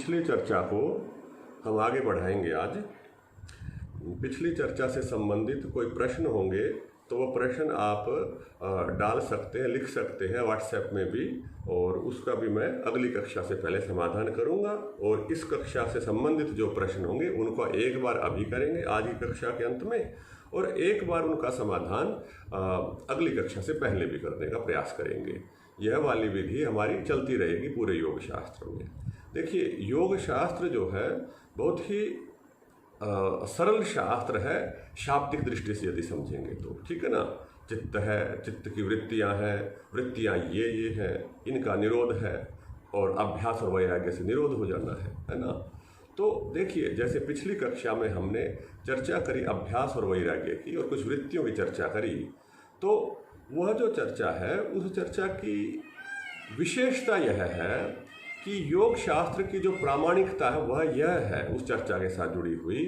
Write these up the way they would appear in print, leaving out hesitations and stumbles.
पिछली चर्चा को हम आगे बढ़ाएंगे आज। पिछली चर्चा से संबंधित कोई प्रश्न होंगे तो वो प्रश्न आप डाल सकते हैं, लिख सकते हैं व्हाट्सएप में भी, और उसका भी मैं अगली कक्षा से पहले समाधान करूंगा। और इस कक्षा से संबंधित जो प्रश्न होंगे उनको एक बार अभी करेंगे आज की कक्षा के अंत में, और एक बार उनका समाधान अगली कक्षा से पहले भी करने का प्रयास करेंगे। यह वाली विधि हमारी चलती रहेगी पूरे योग शास्त्र में। देखिए, योग शास्त्र जो है बहुत ही सरल शास्त्र है शाब्दिक दृष्टि से यदि समझेंगे तो, ठीक है ना। चित्त है, चित्त की वृत्तियां हैं, वृत्तियां ये हैं, इनका निरोध है, और अभ्यास और वैराग्य से निरोध हो जाना है ना। तो देखिए, जैसे पिछली कक्षा में हमने चर्चा करी अभ्यास और वैराग्य की और कुछ वृत्तियों की चर्चा करी, तो वह जो चर्चा है उस चर्चा की विशेषता यह है कि योग शास्त्र की जो प्रामाणिकता है वह यह है उस चर्चा के साथ जुड़ी हुई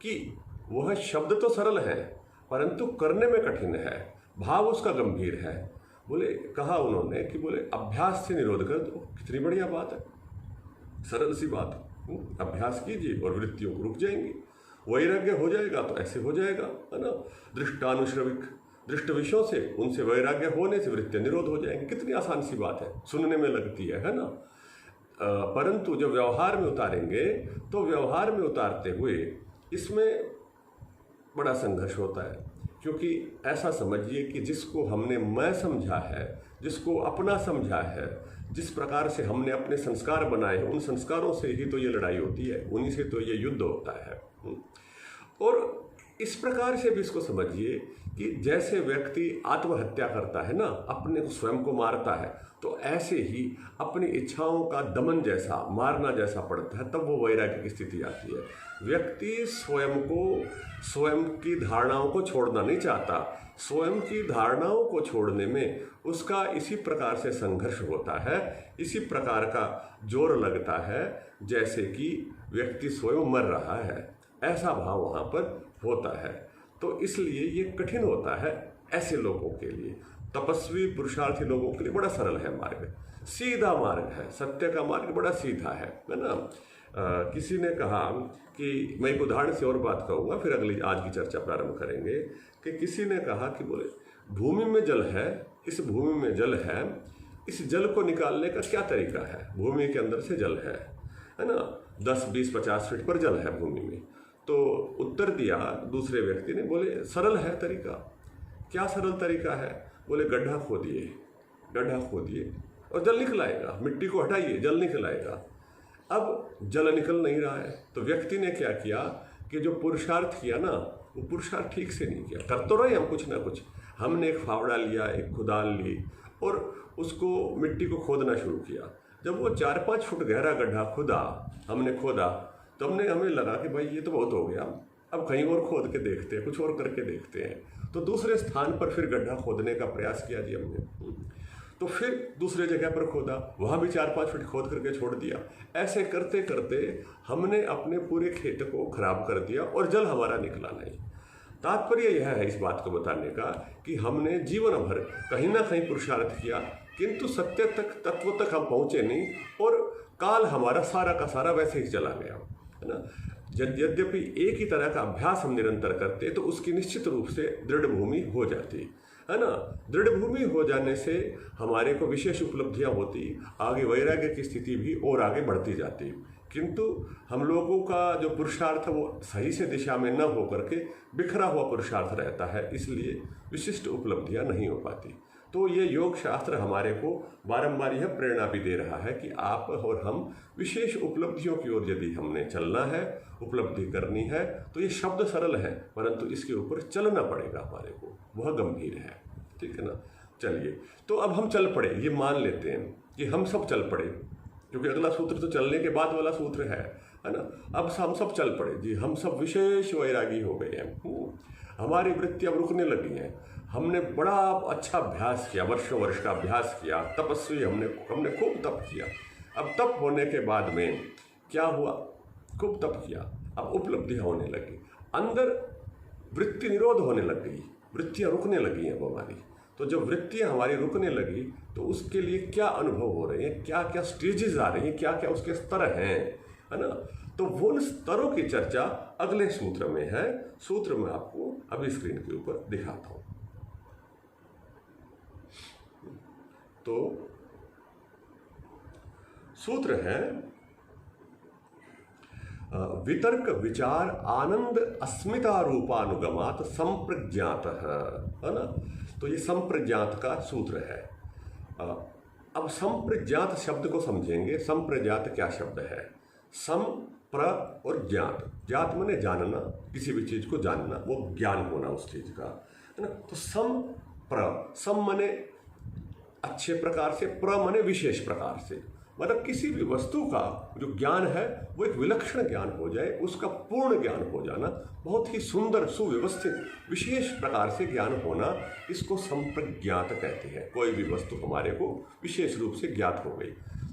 कि वह शब्द तो सरल है परंतु करने में कठिन है, भाव उसका गंभीर है। बोले, कहा उन्होंने कि बोले अभ्यास से निरोध कर दो, कितनी बढ़िया बात है, सरल सी बात। अभ्यास कीजिए और वृत्तियों को रुक जाएंगी, वैराग्य हो जाएगा तो ऐसे हो जाएगा, है ना। दृष्टानुश्रविक दृष्ट विषयों से उनसे वैराग्य होने से वृत्तियां निरोध हो जाएंगी। कितनी आसान सी बात है, सुनने में लगती है ना। परंतु जब व्यवहार में उतारेंगे तो व्यवहार में उतारते हुए इसमें बड़ा संघर्ष होता है, क्योंकि ऐसा समझिए कि जिसको हमने मैं समझा है, जिसको अपना समझा है, जिस प्रकार से हमने अपने संस्कार बनाए, उन संस्कारों से ही तो ये लड़ाई होती है, उन्हीं से तो ये युद्ध होता है। और इस प्रकार से भी इसको समझिए कि जैसे व्यक्ति आत्महत्या करता है ना, अपने को स्वयं को मारता है, तो ऐसे ही अपनी इच्छाओं का दमन जैसा, मारना जैसा पड़ता है, तब वो वैराग्य की स्थिति आती है। व्यक्ति स्वयं की धारणाओं को छोड़ना नहीं चाहता, स्वयं की धारणाओं को छोड़ने में उसका इसी प्रकार से संघर्ष होता है, इसी प्रकार का जोर लगता है जैसे कि व्यक्ति स्वयं मर रहा है, ऐसा भाव वहाँ पर होता है। तो इसलिए ये कठिन होता है ऐसे लोगों के लिए। तपस्वी पुरुषार्थी लोगों के लिए बड़ा सरल है मार्ग, सीधा मार्ग है, सत्य का मार्ग बड़ा सीधा है ना। किसी ने कहा कि मैं एक उदाहरण से और बात कहूँगा, फिर अगली आज की चर्चा प्रारंभ करेंगे, कि किसी ने कहा कि बोले भूमि में जल है, इस भूमि में जल है, इस जल को निकालने का क्या तरीका है। भूमि के अंदर से जल है ना, 10, 20, 50 फीट पर जल है भूमि में। तो उत्तर दिया दूसरे व्यक्ति ने, बोले सरल है तरीका। क्या सरल तरीका है? बोले गड्ढा खोदिए और जल निकल आएगा, मिट्टी को हटाइए जल निकल आएगा। अब जल निकल नहीं रहा है, तो व्यक्ति ने क्या किया कि जो पुरुषार्थ किया ना, वो पुरुषार्थ ठीक से नहीं किया। कर तो रहे हम कुछ ना कुछ, हमने एक फावड़ा लिया, एक कुदाल ली और उसको मिट्टी को खोदना शुरू किया। जब वो 4-5 फुट गहरा गड्ढा हमने खोदा, तो हमें लगा कि भाई ये तो बहुत हो गया, अब कहीं और खोद के देखते हैं, कुछ और करके देखते हैं। तो दूसरे स्थान पर फिर गड्ढा खोदने का प्रयास किया जी हमने। तो फिर दूसरे जगह पर खोदा, वहाँ भी 4-5 फीट खोद करके छोड़ दिया। ऐसे करते करते हमने अपने पूरे खेत को खराब कर दिया और जल हमारा निकला नहीं। तात्पर्य यह है इस बात को बताने का कि हमने जीवन भर कहीं ना कहीं पुरुषार्थ किया, किंतु सत्य तत्व तक हम पहुँचे नहीं, और काल हमारा सारा का सारा वैसे ही चला गया, है ना। यद्यपि एक ही तरह का अभ्यास हम निरंतर करते तो उसकी निश्चित रूप से दृढ़ भूमि हो जाती, है ना। दृढ़ भूमि हो जाने से हमारे को विशेष उपलब्धियां होती, आगे वैराग्य की स्थिति भी और आगे बढ़ती जाती। किंतु हम लोगों का जो पुरुषार्थ है वो सही से दिशा में न हो करके बिखरा हुआ पुरुषार्थ रहता है, इसलिए विशिष्ट उपलब्धियां नहीं हो पाती। तो ये योग शास्त्र हमारे को बारंबार यह प्रेरणा भी दे रहा है कि आप और हम विशेष उपलब्धियों की ओर यदि हमने चलना है, उपलब्धि करनी है, तो ये शब्द सरल है परंतु इसके ऊपर चलना पड़ेगा हमारे को, वह गंभीर है, ठीक है ना। चलिए, तो अब हम चल पड़े, ये मान लेते हैं कि हम सब चल पड़े, क्योंकि अगला सूत्र तो चलने के बाद वाला सूत्र है ना। अब हम सब चल पड़े जी, हम सब विशेष वैरागी हो गए हैं, हमारी वृत्तियाँ रुकने लगी हैं। हमने बड़ा अच्छा अभ्यास किया, वर्षों वर्ष का अभ्यास किया, तपस्वी हमने खूब तप किया। अब तप होने के बाद में क्या हुआ, खूब तप किया, अब उपलब्धियाँ होने लगी, अंदर वृत्ति निरोध होने लग गई, वृत्तियाँ रुकने लगी हैं हमारी। तो जब वृत्तियाँ हमारी रुकने लगी तो उसके लिए क्या अनुभव हो रहे हैं, क्या क्या स्टेजेस आ रही हैं, क्या क्या उसके स्तर हैं, है ना। तो वो उन स्तरों की चर्चा अगले सूत्र में है। सूत्र में आपको अभी स्क्रीन के ऊपर दिखाता हूं। तो सूत्र है वितर्क विचार आनंद अस्मिता रूपानुगमात संप्रज्ञात है ना। तो ये संप्रज्ञात का सूत्र है। अब संप्रज्ञात शब्द को समझेंगे। संप्रज्ञात क्या शब्द है? सम, प्र और ज्ञात। ज्ञात माने जानना, किसी भी चीज को जानना, वो ज्ञान होना उस चीज का, है ना। तो सम प्र, सम माने अच्छे प्रकार से, प्र माने विशेष प्रकार से, मतलब किसी भी वस्तु का जो ज्ञान है वो एक विलक्षण ज्ञान हो जाए, उसका पूर्ण ज्ञान हो जाना, बहुत ही सुंदर सुव्यवस्थित विशेष प्रकार से ज्ञान होना, इसको संप्रज्ञात कहते हैं। कोई भी वस्तु हमारे को विशेष रूप से ज्ञात हो गई।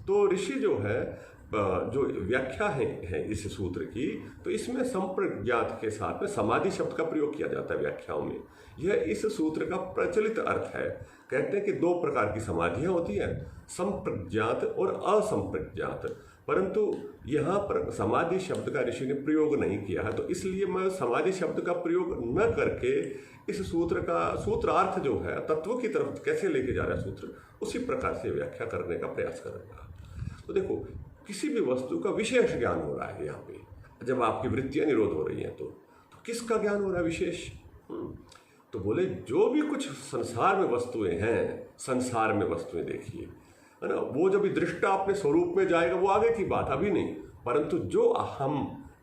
तो ऋषि जो है जो व्याख्या है इस सूत्र की, तो इसमें संप्रज्ञात के साथ में समाधि शब्द का प्रयोग किया जाता है व्याख्याओं में। यह इस सूत्र का प्रचलित अर्थ है। कहते हैं कि दो प्रकार की समाधियां होती हैं, संप्रज्ञात और असंप्रज्ञात, परंतु यहाँ पर समाधि शब्द का ऋषि ने प्रयोग नहीं किया है, तो इसलिए मैं समाधि शब्द का प्रयोग न करके इस सूत्र का सूत्रार्थ जो है तत्व की तरफ कैसे लेके जा रहा है सूत्र, उसी प्रकार से व्याख्या करने का प्रयास करूंगा। तो देखो, किसी भी वस्तु का विशेष ज्ञान हो रहा है यहाँ पे, जब आपकी वृत्तियां निरोध हो रही हैं तो किसका ज्ञान हो रहा है विशेष? तो बोले जो भी कुछ संसार में वस्तुएं हैं, संसार में वस्तुएं देखिए, है ना, वो जब दृष्टा अपने स्वरूप में जाएगा वो आगे की बात, अभी नहीं, परंतु जो हम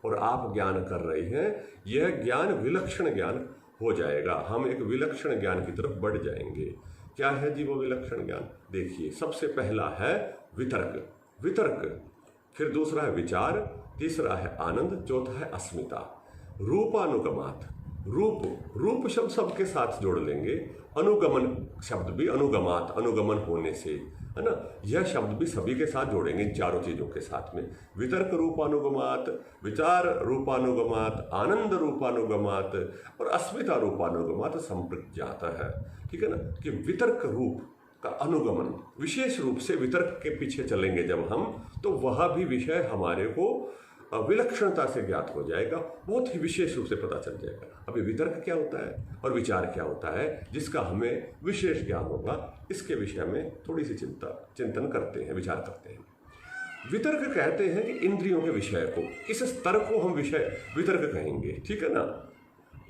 और आप ज्ञान कर रहे हैं, यह ज्ञान विलक्षण ज्ञान हो जाएगा। हम एक विलक्षण ज्ञान की तरफ बढ़ जाएंगे। क्या है जी वो विलक्षण ज्ञान? देखिए, सबसे पहला है वितर्क, फिर दूसरा है विचार, तीसरा है आनंद, चौथा है अस्मिता। रूपानुगमात, रूप शब्द सबके साथ जोड़ लेंगे। अनुगमन शब्द भी अनुगमात, अनुगमन होने से, है ना, यह शब्द भी सभी के साथ जोड़ेंगे इन चारों चीजों के साथ में। वितर्क रूपानुगमात, विचार रूपानुगमात, आनंद रूपानुगमात और अस्मिता रूपानुगमात संप्रज्ञात है। ठीक है ना, कि वितर्क रूप का अनुगमन, विशेष रूप से वितर्क के पीछे चलेंगे जब हम, तो वह भी विषय हमारे को विलक्षणता से ज्ञात हो जाएगा, बहुत ही विशेष रूप से पता चल जाएगा। अभी वितर्क क्या होता है और विचार क्या होता है, जिसका हमें विशेष ज्ञान होगा, इसके विषय में थोड़ी सी चिंतन करते हैं, विचार करते हैं। वितर्क कहते हैं कि इंद्रियों के विषय को, इस स्तर को हम विषय वितर्क कहेंगे। ठीक है ना।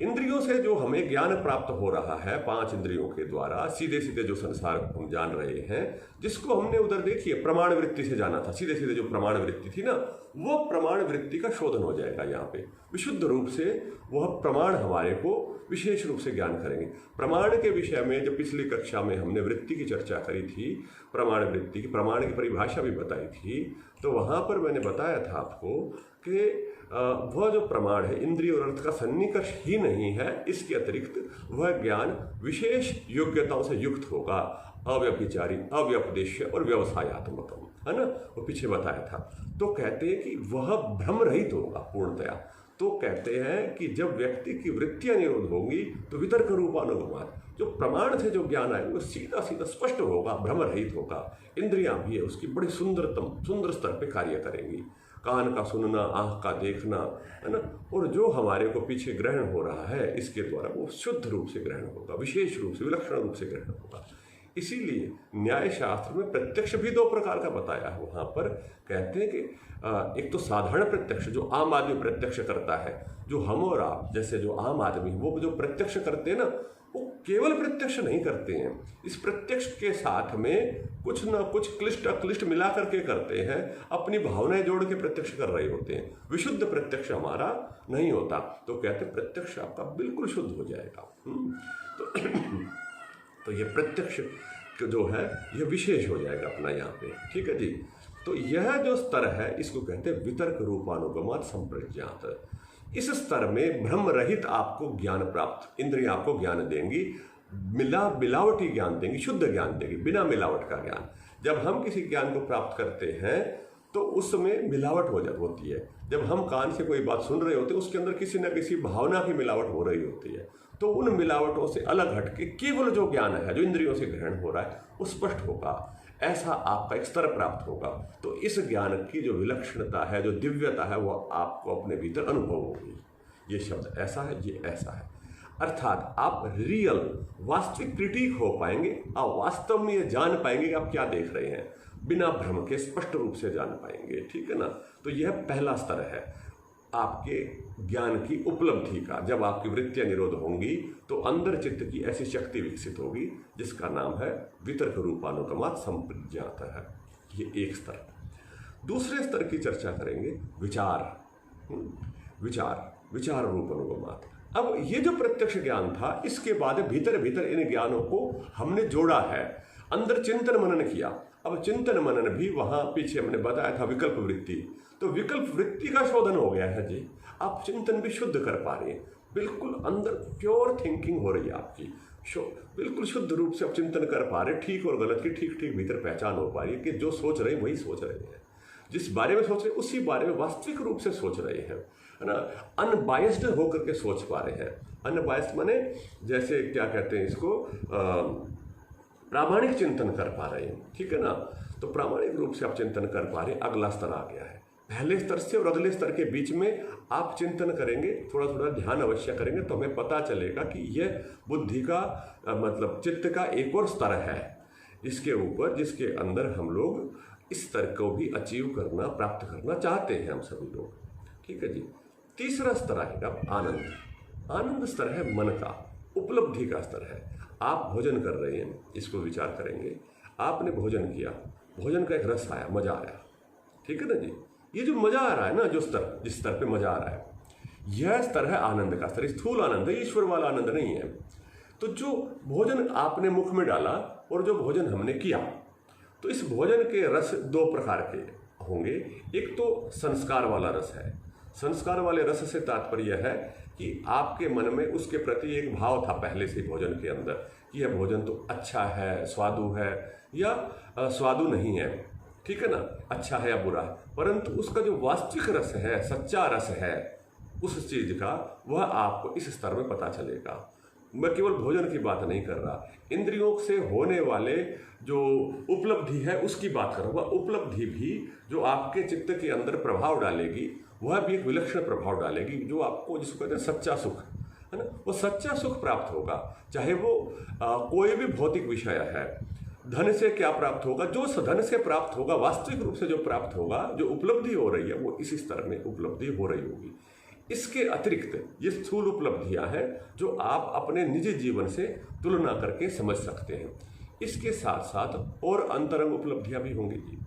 इंद्रियों से जो हमें ज्ञान प्राप्त हो रहा है, 5 इंद्रियों के द्वारा सीधे सीधे जो संसार हम जान रहे हैं, जिसको हमने उधर देखिए प्रमाण वृत्ति से जाना था, सीधे सीधे जो प्रमाण वृत्ति थी ना, वो प्रमाण वृत्ति का शोधन हो जाएगा यहाँ पे विशुद्ध रूप से। वह प्रमाण हमारे को विशेष रूप से ज्ञान करेंगे। प्रमाण के विषय में जब पिछली कक्षा में हमने वृत्ति की चर्चा करी थी, प्रमाण वृत्ति की, प्रमाण की परिभाषा भी बताई थी, तो वहाँ पर मैंने बताया था आपको कि वह जो प्रमाण है इंद्रिय और अर्थ का सन्निकर्ष ही नहीं है, इसके अतिरिक्त वह ज्ञान विशेष योग्यताओं से युक्त होगा, अव्यभिचारी, अव्यपदेश्य और व्यवसायात्मक, है ना, वो पीछे बताया था। तो कहते हैं कि वह भ्रम रहित होगा पूर्णतया। तो कहते हैं कि जब व्यक्ति की वृत्तियां निरोध होंगी तो वितर्क रूपानुगमात, जो प्रमाण से जो ज्ञान आएगा वो सीधा सीधा स्पष्ट होगा, भ्रम रहित होगा। इंद्रियां भी है उसकी बड़ी सुंदर स्तर पे कार्य करेंगी, कान का सुनना, आँख का देखना, है ना, और जो हमारे को पीछे ग्रहण हो रहा है इसके द्वारा वो शुद्ध रूप से ग्रहण होगा, विशेष रूप से, विलक्षण रूप से ग्रहण होगा। इसीलिए न्याय शास्त्र में प्रत्यक्ष भी 2 प्रकार का बताया है। वहाँ पर कहते हैं कि एक तो साधारण प्रत्यक्ष, जो आम आदमी प्रत्यक्ष करता है, जो हम और आप जैसे जो आम आदमी वो जो प्रत्यक्ष करते हैं ना, वो केवल प्रत्यक्ष नहीं करते हैं, इस प्रत्यक्ष के साथ में कुछ ना कुछ क्लिष्ट अक्लिष्ट मिला करके करते हैं, अपनी भावनाएं जोड़ के प्रत्यक्ष कर रहे होते हैं। विशुद्ध प्रत्यक्ष हमारा नहीं होता। तो कहते प्रत्यक्ष आपका बिल्कुल शुद्ध हो जाएगा। तो ये प्रत्यक्ष जो है ये विशेष हो जाएगा अपना यहाँ पे। ठीक है जी। तो यह जो स्तर है इसको कहते हैं वितर्क रूपानुगमात संप्रज्ञात। इस स्तर में भ्रम रहित आपको ज्ञान प्राप्त, इंद्रियां आपको ज्ञान देंगी, मिलावटी ज्ञान देंगी, शुद्ध ज्ञान देंगी, बिना मिलावट का ज्ञान। जब हम किसी ज्ञान को प्राप्त करते हैं तो उसमें मिलावट होती है। जब हम कान से कोई बात सुन रहे होते हैं उसके अंदर किसी न किसी भावना की मिलावट हो रही होती है, तो उन मिलावटों से अलग हटके केवल जो ज्ञान है, जो इंद्रियों से ग्रहण हो रहा है, वो स्पष्ट होगा। ऐसा आपका एक स्तर प्राप्त होगा। तो इस ज्ञान की जो विलक्षणता है, जो दिव्यता है, वो आपको अपने भीतर अनुभव होगी। ये शब्द ऐसा है, ये ऐसा है, अर्थात आप रियल वास्तविक क्रिटिक हो पाएंगे, आप वास्तव में ये जान पाएंगे कि आप क्या देख रहे हैं, बिना भ्रम के स्पष्ट रूप से जान पाएंगे। ठीक है ना। तो यह पहला स्तर है आपके ज्ञान की उपलब्धि का। जब आपकी वृत्तियां निरोध होंगी तो अंदर चित्त की ऐसी शक्ति विकसित होगी जिसका नाम है वितर्क रूपानुगमात् संप्रज्ञात है। ये एक स्तर। दूसरे स्तर की चर्चा करेंगे विचार। विचार रूप अनुगमात्। अब ये जो प्रत्यक्ष ज्ञान था, इसके बाद भीतर भीतर इन ज्ञानों को हमने जोड़ा है, अंदर चिंतन मनन किया। अब चिंतन मनन भी वहां पीछे हमने बताया था विकल्प वृत्ति, तो विकल्प वृत्ति का शोधन हो गया है जी। आप चिंतन भी शुद्ध कर पा रहे हैं, बिल्कुल अंदर प्योर थिंकिंग हो रही है आपकी, बिल्कुल शुद्ध रूप से आप चिंतन कर पा रहे, ठीक और गलत की ठीक ठीक भीतर पहचान हो पा रही है कि जो सोच रहे हैं वही सोच रहे हैं, जिस बारे में सोच रहे हैं उसी बारे में वास्तविक रूप से सोच रहे हैं, है ना। अनबायस्ड होकर के सोच पा रहे हैं। अनबायस्ड माने जैसे क्या कहते हैं इसको, प्रामाणिक चिंतन कर पा रहे हैं। ठीक है ना। तो प्रामाणिक रूप से आप चिंतन कर पा रहे हैं, अगला स्तर आ गया है। पहले स्तर से और अगले स्तर के बीच में आप चिंतन करेंगे, थोड़ा थोड़ा ध्यान अवश्य करेंगे, तो हमें पता चलेगा कि यह बुद्धि का मतलब चित्त का एक और स्तर है इसके ऊपर, जिसके अंदर हम लोग इस स्तर को भी अचीव करना, प्राप्त करना चाहते हैं हम सभी लोग। ठीक है जी। तीसरा स्तर आएगा आनंद। आनंद स्तर है मन का, उपलब्धि का स्तर है। आप भोजन कर रहे हैं, इसको विचार करेंगे। आपने भोजन किया, भोजन का एक रस आया, मजा आया। ठीक है ना जी। ये जो मजा आ रहा है ना, जो स्तर, जिस स्तर पे मजा आ रहा है, यह स्तर है आनंद का स्तर। स्थूल आनंद है, ईश्वर वाला आनंद नहीं है। तो जो भोजन आपने मुख में डाला और जो भोजन हमने किया, तो इस भोजन के रस दो प्रकार के होंगे। एक तो संस्कार वाला रस है। संस्कार वाले रस से तात्पर्य है कि आपके मन में उसके प्रति एक भाव था पहले से भोजन के अंदर कि यह भोजन तो अच्छा है, स्वादु है या स्वादु नहीं है। ठीक है ना, अच्छा है या बुरा है, परंतु उसका जो वास्तविक रस है, सच्चा रस है उस चीज का, वह आपको इस स्तर में पता चलेगा। मैं केवल भोजन की बात नहीं कर रहा, इंद्रियों से होने वाले जो उपलब्धि है उसकी बात कर रहा हूँ। वह उपलब्धि भी जो आपके चित्त के अंदर प्रभाव डालेगी, वह भी एक विलक्षण प्रभाव डालेगी, जो आपको जिसको कहते हैं सच्चा सुख, है ना। वो सच्चा सुख प्राप्त होगा, चाहे वो कोई भी भौतिक विषय है। धन से क्या प्राप्त होगा, जो धन से प्राप्त होगा, वास्तविक रूप से जो प्राप्त होगा, जो उपलब्धि हो रही है, वो इसी स्तर में उपलब्धि हो रही होगी। इसके अतिरिक्त ये स्थूल उपलब्धियां हैं जो आप अपने निजी जीवन से तुलना करके समझ सकते हैं। इसके साथ साथ और अंतरंग उपलब्धियां भी होंगी जी।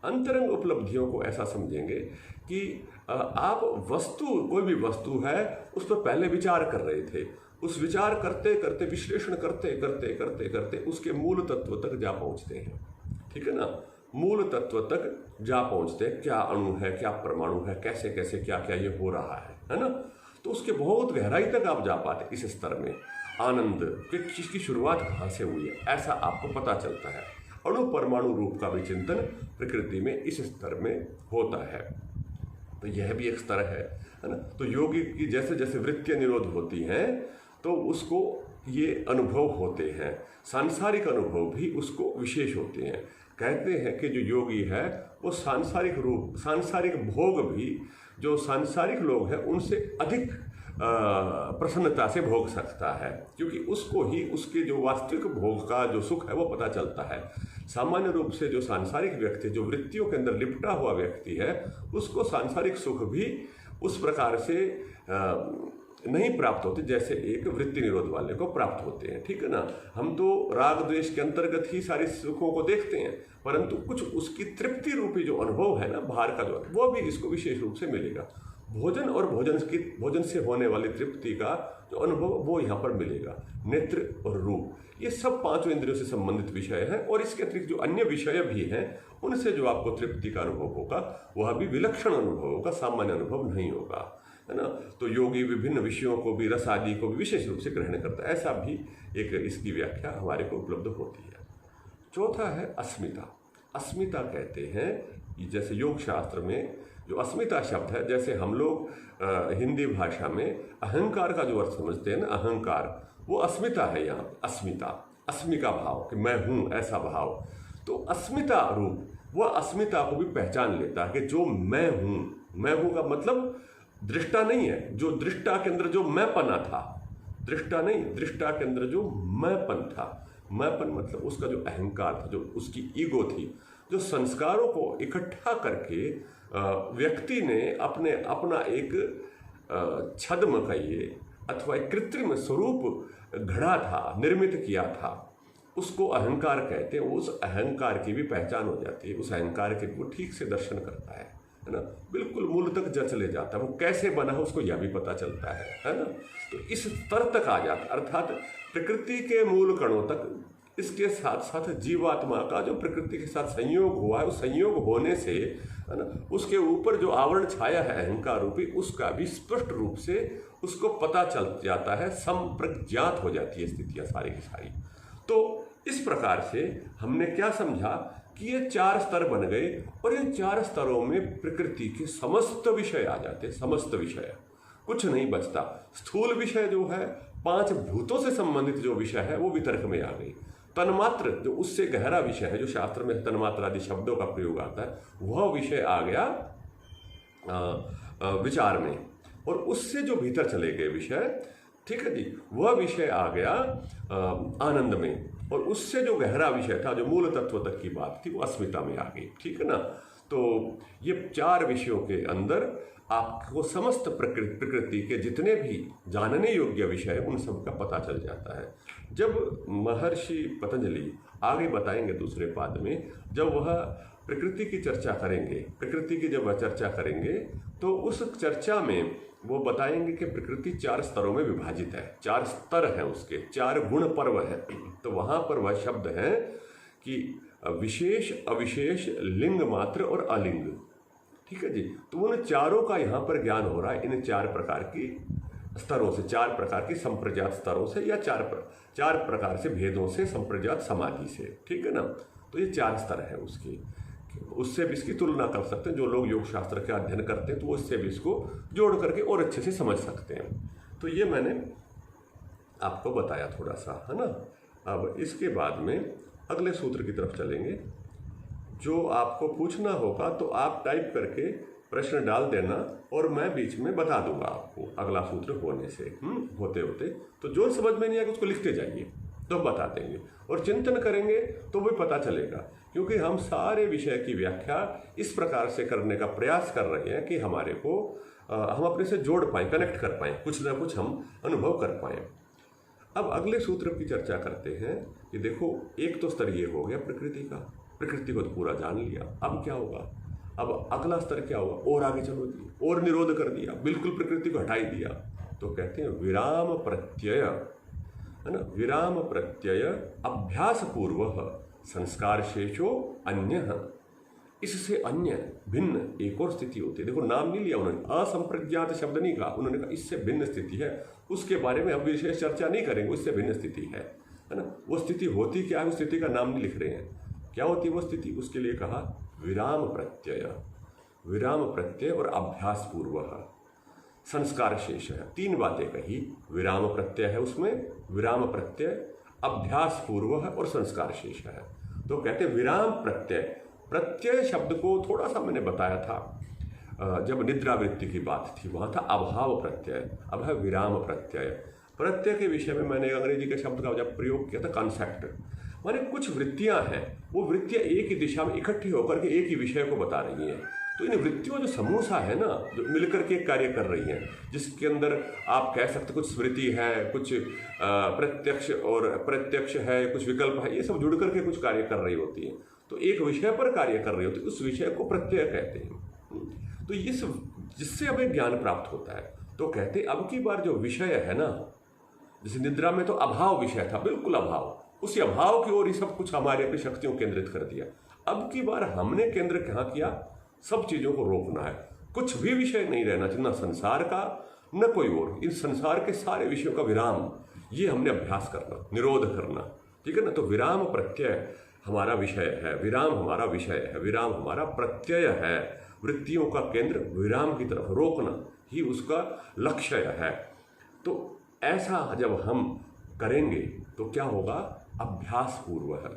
अंतरंग उपलब्धियों को ऐसा समझेंगे कि आप वस्तु, कोई भी वस्तु है, उस पर पहले विचार कर रहे थे, उस विचार करते करते, विश्लेषण करते करते करते करते उसके मूल तत्व तक जा पहुंचते हैं। ठीक है ना, मूल तत्व तक जा पहुंचते हैं। क्या अणु है, क्या परमाणु है, कैसे कैसे क्या क्या ये हो रहा है ना। तो उसके बहुत गहराई तक आप जा पाते इस स्तर में। आनंद कि इसकी शुरुआत कहाँ से हुई है, ऐसा आपको पता चलता है। अणु परमाणु रूप का भी चिंतन प्रकृति में इस स्तर में होता है। तो यह भी एक स्तर है ना। तो योगी की जैसे जैसे वृत्तियां निरोध होती हैं तो उसको ये अनुभव होते हैं। सांसारिक अनुभव भी उसको विशेष होते हैं। कहते हैं कि जो योगी है वो सांसारिक रूप, सांसारिक भोग भी जो सांसारिक लोग हैं उनसे अधिक प्रसन्नता से भोग सकता है, क्योंकि उसको ही उसके जो वास्तविक भोग का जो सुख है वो पता चलता है। सामान्य रूप से जो सांसारिक व्यक्ति, जो वृत्तियों के अंदर लिपटा हुआ व्यक्ति है, उसको सांसारिक सुख भी उस प्रकार से नहीं प्राप्त होते जैसे एक वृत्ति निरोध वाले को प्राप्त होते हैं। ठीक है ना। हम तो राग द्वेष के अंतर्गत ही सारे सुखों को देखते हैं, परंतु कुछ उसकी तृप्ति रूपी जो अनुभव है ना, बाहर का जो, वो भी इसको विशेष रूप से मिलेगा। भोजन और भोजन से होने वाली तृप्ति का जो अनुभव वो यहाँ पर मिलेगा। नेत्र और रूप, ये सब पांचों इंद्रियों से संबंधित विषय हैं, और इसके अतिरिक्त जो अन्य विषय भी हैं उनसे जो आपको तृप्ति का अनुभव होगा वह भी विलक्षण अनुभव होगा, सामान्य अनुभव नहीं होगा, है ना। तो योगी विभिन्न विषयों को भी, रस आदि को भी विशेष रूप से ग्रहण करता है। ऐसा भी एक इसकी व्याख्या हमारे को उपलब्ध होती है। चौथा है अस्मिता। अस्मिता कहते हैं, जैसे योग शास्त्र में जो अस्मिता शब्द है, जैसे हम लोग हिंदी भाषा में अहंकार का जो अर्थ समझते हैं ना, अहंकार, वो अस्मिता है यहाँ। अस्मिता, अस्मि का भाव कि मैं हूँ, ऐसा भाव। तो अस्मिता रूप, वह अस्मिता को भी पहचान लेता है कि जो मैं हूं का मतलब दृष्टा नहीं है, जो दृष्टा के अंदर जो मैंपना था, दृष्टा नहीं, दृष्टा के अंदर जो मैंपन था, मैंपन मतलब उसका जो अहंकार था, जो उसकी ईगो थी, जो संस्कारों को इकट्ठा करके व्यक्ति ने अपना एक छद्म कहिए अथवा एक कृत्रिम स्वरूप घड़ा था, निर्मित किया था, उसको अहंकार कहते हैं। उस अहंकार की भी पहचान हो जाती है, उस अहंकार के वो ठीक से दर्शन करता है ना, बिल्कुल मूल तक जच ले जाता है, वो कैसे बना है उसको यह भी पता चलता है ना। तो इस स्तर तक आ जाता, अर्थात प्रकृति के मूल कणों तक, इसके साथ साथ जीवात्मा का जो प्रकृति के साथ संयोग हुआ है, उस संयोग होने से है ना, उसके ऊपर जो आवरण छाया है अहंकार रूपी, उसका भी स्पष्ट रूप से उसको पता चल जाता है, संप्रज्ञात हो जाती है स्थितियाँ सारी की सारी। तो इस प्रकार से हमने क्या समझा कि ये 4 स्तर बन गए, और ये 4 स्तरों में प्रकृति के समस्त विषय आ जाते, समस्त विषय, कुछ नहीं बचता। स्थूल विषय जो है, 5 भूतों से संबंधित जो विषय है वो वितर्क में आ गई। तन्मात्र जो उससे गहरा विषय है, जो शास्त्र में तन्मात्र आदि शब्दों का प्रयोग आता है, वह विषय आ गया विचार में, और उससे जो भीतर चले गए विषय, ठीक है जी, वह विषय आ गया आनंद में, और उससे जो गहरा विषय था, जो मूल तत्व तक की बात थी, वो अस्मिता में आ गई, ठीक है ना। तो ये 4 विषयों के अंदर आपको समस्त प्रकृति के जितने भी जानने योग्य विषय है उन सब का पता चल जाता है। जब महर्षि पतंजलि आगे बताएंगे दूसरे पाद में, जब वह प्रकृति की चर्चा करेंगे, प्रकृति की जब वह चर्चा करेंगे तो उस चर्चा में वो बताएंगे कि प्रकृति 4 स्तरों में विभाजित है, 4 स्तर हैं उसके, 4 गुण पर्व है। तो वहाँ पर वह शब्द है कि विशेष, अविशेष, लिंग मात्र और अलिंग, ठीक है जी। तो उन चारों का यहाँ पर ज्ञान हो रहा है, इन 4 प्रकार की स्तरों से, 4 प्रकार की संप्रजात स्तरों से, या 4 प्रकार से भेदों से, संप्रजात समाधि से, ठीक है ना। तो ये 4 स्तर है उसकी, उससे भी इसकी तुलना कर सकते हैं। जो लोग योग शास्त्र का अध्ययन करते हैं तो वो इससे भी इसको जोड़ करके और अच्छे से समझ सकते हैं। तो ये मैंने आपको बताया थोड़ा सा, है ना। अब इसके बाद में अगले सूत्र की तरफ चलेंगे। जो आपको पूछना होगा तो आप टाइप करके प्रश्न डाल देना, और मैं बीच में बता दूंगा आपको अगला सूत्र होने से होते होते। तो जो समझ में नहीं आएगा उसको लिखते जाइए, तो बता देंगे, और चिंतन करेंगे तो भी पता चलेगा, क्योंकि हम सारे विषय की व्याख्या इस प्रकार से करने का प्रयास कर रहे हैं कि हमारे को हम अपने से जोड़ पाएँ, कनेक्ट कर पाएँ, कुछ ना कुछ हम अनुभव कर पाएँ। अब अगले सूत्र की चर्चा करते हैं कि देखो, एक तो स्तर ये हो गया प्रकृति का, प्रकृति को तो पूरा जान लिया, अब क्या होगा, अब अगला स्तर क्या होगा, और आगे चलो जी, और निरोध कर दिया, बिल्कुल प्रकृति को हटाई दिया। तो कहते हैं विराम प्रत्यय, है ना, विराम प्रत्यय अभ्यास पूर्व संस्कार शेषो अन्य, इससे अन्य भिन्न एक और स्थिति होती है। देखो, नाम नहीं लिया उन्होंने, असंप्रज्ञात शब्द नहीं कहा, उन्होंने कहा इससे भिन्न स्थिति है, उसके बारे में हम विशेष चर्चा नहीं करेंगे, उससे भिन्न स्थिति है ना। वो स्थिति होती क्या है, उस स्थिति का नाम नहीं लिख रहे हैं, क्या होती है वो स्थिति, उसके लिए कहा विराम प्रत्यय, विराम प्रत्यय और अभ्यास पूर्व संस्कार शेष है। 3 बातें कही, विराम प्रत्यय है उसमें, विराम प्रत्यय, अभ्यास पूर्व है और संस्कार शेष है। तो कहते हैं विराम प्रत्यय, प्रत्यय शब्द को थोड़ा सा मैंने बताया था जब निद्रावृत्ति की बात थी, वहाँ था अभाव प्रत्यय, अब है विराम प्रत्यय। प्रत्यय के विषय में मैंने अंग्रेजी के शब्द का जब प्रयोग किया था कॉन्सेप्ट, माने कुछ वृत्तियाँ हैं, वो वृत्तियाँ एक ही दिशा में इकट्ठी होकर के एक ही विषय को बता रही हैं। तो इन वृत्तियों जो समूह सा है ना, जो मिलकर के कार्य कर रही हैं, जिसके अंदर आप कह सकते कुछ स्मृति है, कुछ प्रत्यक्ष और प्रत्यक्ष है, कुछ विकल्प है, ये सब जुड़ करके कुछ कार्य कर रही होती है। तो एक विषय पर कार्य कर रही होती है, उस विषय को प्रत्यय कहते हैं। तो इस जिससे हमें ज्ञान प्राप्त होता है। तो कहते अब की बार जो विषय है ना, जैसे निद्रा में तो अभाव विषय था, बिल्कुल अभाव, उसी अभाव की ओर ही सब कुछ हमारे अपनी शक्तियों केंद्रित कर दिया। अब की बार हमने केंद्र कहाँ किया, सब चीज़ों को रोकना है, कुछ भी विषय नहीं रहना चाहिए, न संसार का न कोई और, इन संसार के सारे विषयों का विराम, ये हमने अभ्यास करना, निरोध करना, ठीक है ना। तो विराम प्रत्यय हमारा विषय है, विराम हमारा विषय है, विराम हमारा प्रत्यय है, वृत्तियों का केंद्र विराम की तरफ रोकना ही उसका लक्ष्य है। तो ऐसा जब हम करेंगे तो क्या होगा, अभ्यास पूर्व है,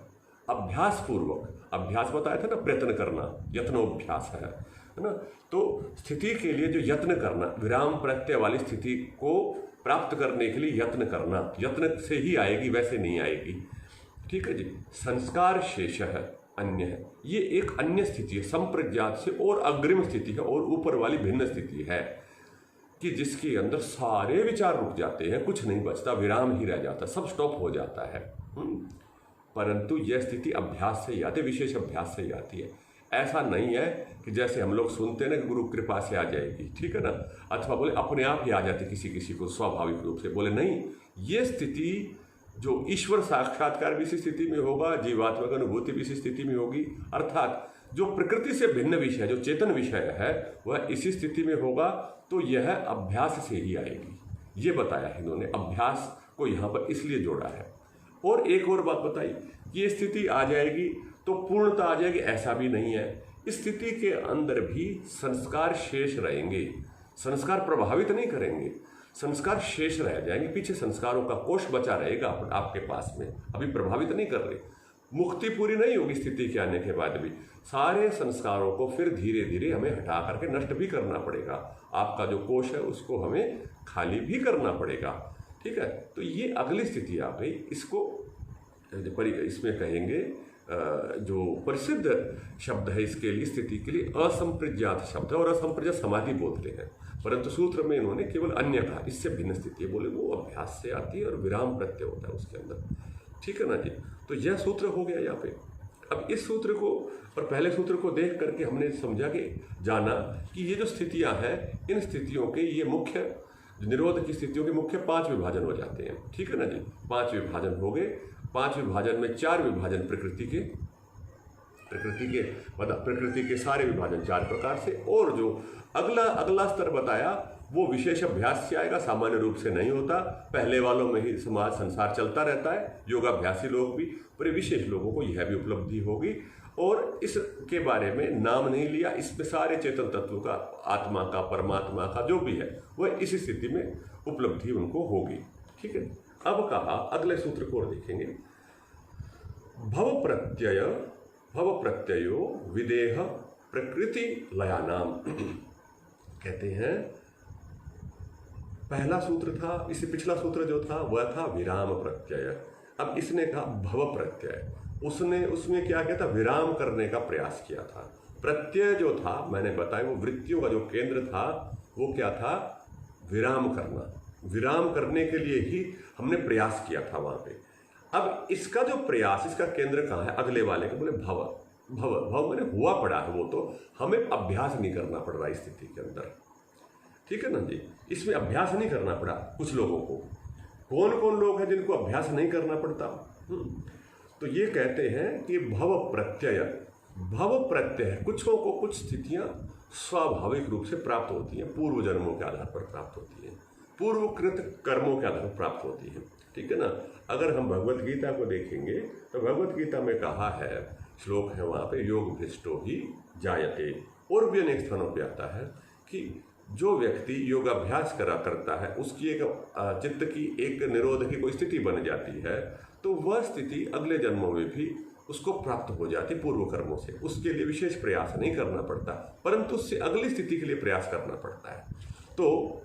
अभ्यास पूर्वक, अभ्यास बताया था ना, प्रयत्न करना, यत्नोभ्यास है ना। तो स्थिति के लिए जो यत्न करना, विराम प्रत्यय वाली स्थिति को प्राप्त करने के लिए यत्न करना, यत्न से ही आएगी, वैसे नहीं आएगी। ठीक है जी। संस्कार शेष है, अन्य है, ये एक अन्य स्थिति है, संप्रज्ञात से और अग्रिम स्थिति है और ऊपर वाली भिन्न स्थिति है कि जिसके अंदर सारे विचार रुक जाते हैं, कुछ नहीं बचता, विराम ही रह जाता, सब स्टॉप हो जाता है। परंतु यह स्थिति अभ्यास से ही आती है, विशेष अभ्यास से ही आती है। ऐसा नहीं है कि जैसे हम लोग सुनते हैं ना कि गुरु कृपा से आ जाएगी, ठीक है ना, अथवा बोले अपने आप ही आ जाती किसी किसी को स्वाभाविक रूप से, बोले नहीं, ये स्थिति जो ईश्वर साक्षात्कार भी इसी स्थिति में होगा, जीवात्मक अनुभूति भी इसी स्थिति में होगी, अर्थात जो प्रकृति से भिन्न विषय, जो चेतन विषय है, वह इसी स्थिति में होगा। तो यह अभ्यास से ही आएगी, ये बताया है इन्होंने, अभ्यास को यहाँ पर इसलिए जोड़ा है। और एक और बात बताई, ये स्थिति आ जाएगी तो पूर्णता आ जाएगी, ऐसा भी नहीं है। इस स्थिति के अंदर भी संस्कार शेष रहेंगे, संस्कार प्रभावित नहीं करेंगे, संस्कार शेष रह जाएंगे, पीछे संस्कारों का कोष बचा रहेगा आपके पास में, अभी प्रभावित नहीं कर रहे। मुक्ति पूरी नहीं होगी स्थिति के आने के बाद भी, सारे संस्कारों को फिर धीरे धीरे हमें हटा करके नष्ट भी करना पड़ेगा, आपका जो कोष है उसको हमें खाली भी करना पड़ेगा। ठीक है, तो ये अगली स्थिति आ गई। इसको इसमें कहेंगे जो प्रसिद्ध शब्द है इसके लिए, स्थिति के लिए असंप्रज्ञात शब्द है, और असंप्रज्ञात समाधि बोलते हैं, परंतु सूत्र में इन्होंने केवल अन्य कहा, इससे भिन्न स्थिति है, बोले वो अभ्यास से आती है और विराम प्रत्यय होता है उसके अंदर। ठीक है ना जी। तो यह सूत्र हो गया यहाँ पे। अब इस सूत्र को और पहले सूत्र को देख करके हमने समझा कि जाना कि ये जो स्थितियां हैं, इन स्थितियों के ये मुख्य निरोध की स्थितियों के मुख्य 5 विभाजन हो जाते हैं। ठीक है ना जी, 5 विभाजन हो गए। 5 विभाजन में 4 विभाजन प्रकृति के मतलब प्रकृति के सारे विभाजन 4 प्रकार से, और जो अगला स्तर बताया वो विशेष अभ्यास से आएगा, सामान्य रूप से नहीं होता, पहले वालों में ही समाज संसार चलता रहता है, योगाभ्यासी लोग भी, पर विशेष लोगों को यह भी उपलब्धि होगी। और इसके बारे में नाम नहीं लिया, इसमें सारे चेतन तत्व का, आत्मा का, परमात्मा का जो भी है वह इस स्थिति में उपलब्धि उनको होगी। ठीक है, अब कहा अगले सूत्र को और देखेंगे। भव प्रत्ययो विदेह प्रकृति लयानाम कहते हैं। पहला सूत्र था, इससे पिछला सूत्र जो था वह था विराम प्रत्यय। अब इसने कहा भव प्रत्यय, उसमें क्या किया था, विराम करने का प्रयास किया था। प्रत्यय जो था मैंने बताया, वो वृत्तियों का जो केंद्र था वो क्या था, विराम करना। विराम करने के लिए ही हमने प्रयास किया था वहां पे। अब इसका जो प्रयास, इसका केंद्र कहाँ है, अगले वाले के, बोले भव। भव मैंने हुआ पड़ा है, वो तो हमें अभ्यास नहीं करना पड़ रहा इस स्थिति के अंदर। ठीक है ना जी, इसमें अभ्यास नहीं करना पड़ा कुछ लोगों को। कौन कौन लोग हैं जिनको अभ्यास नहीं करना पड़ता? तो ये कहते हैं कि भव प्रत्यय कुछों को कुछ स्थितियां स्वाभाविक रूप से प्राप्त होती हैं, पूर्व जन्मों के आधार पर प्राप्त होती हैं, पूर्वकृत कर्मों के आधार पर प्राप्त होती हैं। ठीक है ना। अगर हम भगवत गीता को देखेंगे तो भगवत गीता में कहा है, श्लोक है वहाँ पे, योग भ्रष्टो ही जायते, और भी अनेक स्थानों पे आता है कि जो व्यक्ति योगाभ्यास करता है उसकी एक चित्त की एक निरोध की कोई स्थिति बन जाती है, तो वह स्थिति अगले जन्मों में भी उसको प्राप्त हो जाती पूर्व कर्मों से। उसके लिए विशेष प्रयास नहीं करना पड़ता, परंतु उससे अगली स्थिति के लिए प्रयास करना पड़ता है। तो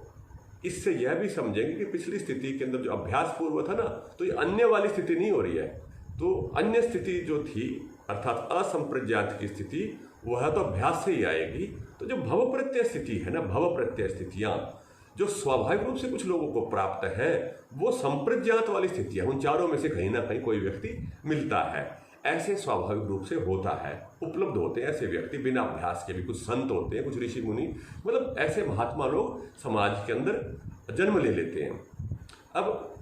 इससे यह भी समझेंगे कि पिछली स्थिति के अंदर जो अभ्यास पूर्व था ना, तो ये अन्य वाली स्थिति नहीं हो रही है। तो अन्य स्थिति जो थी अर्थात असंप्रज्ञात की स्थिति, वह तो अभ्यास से ही आएगी। तो जो भव प्रत्यय स्थिति है ना, भव प्रत्यय स्थितियां जो स्वाभाविक रूप से कुछ लोगों को प्राप्त है, वो संप्रज्ञात वाली स्थितियां, उन चारों में से कहीं ना कहीं कोई व्यक्ति मिलता है। ऐसे स्वाभाविक रूप से होता है, उपलब्ध होते हैं ऐसे व्यक्ति बिना अभ्यास के भी। कुछ संत होते हैं, कुछ ऋषि मुनि, मतलब ऐसे महात्मा लोग समाज के अंदर जन्म ले लेते हैं। अब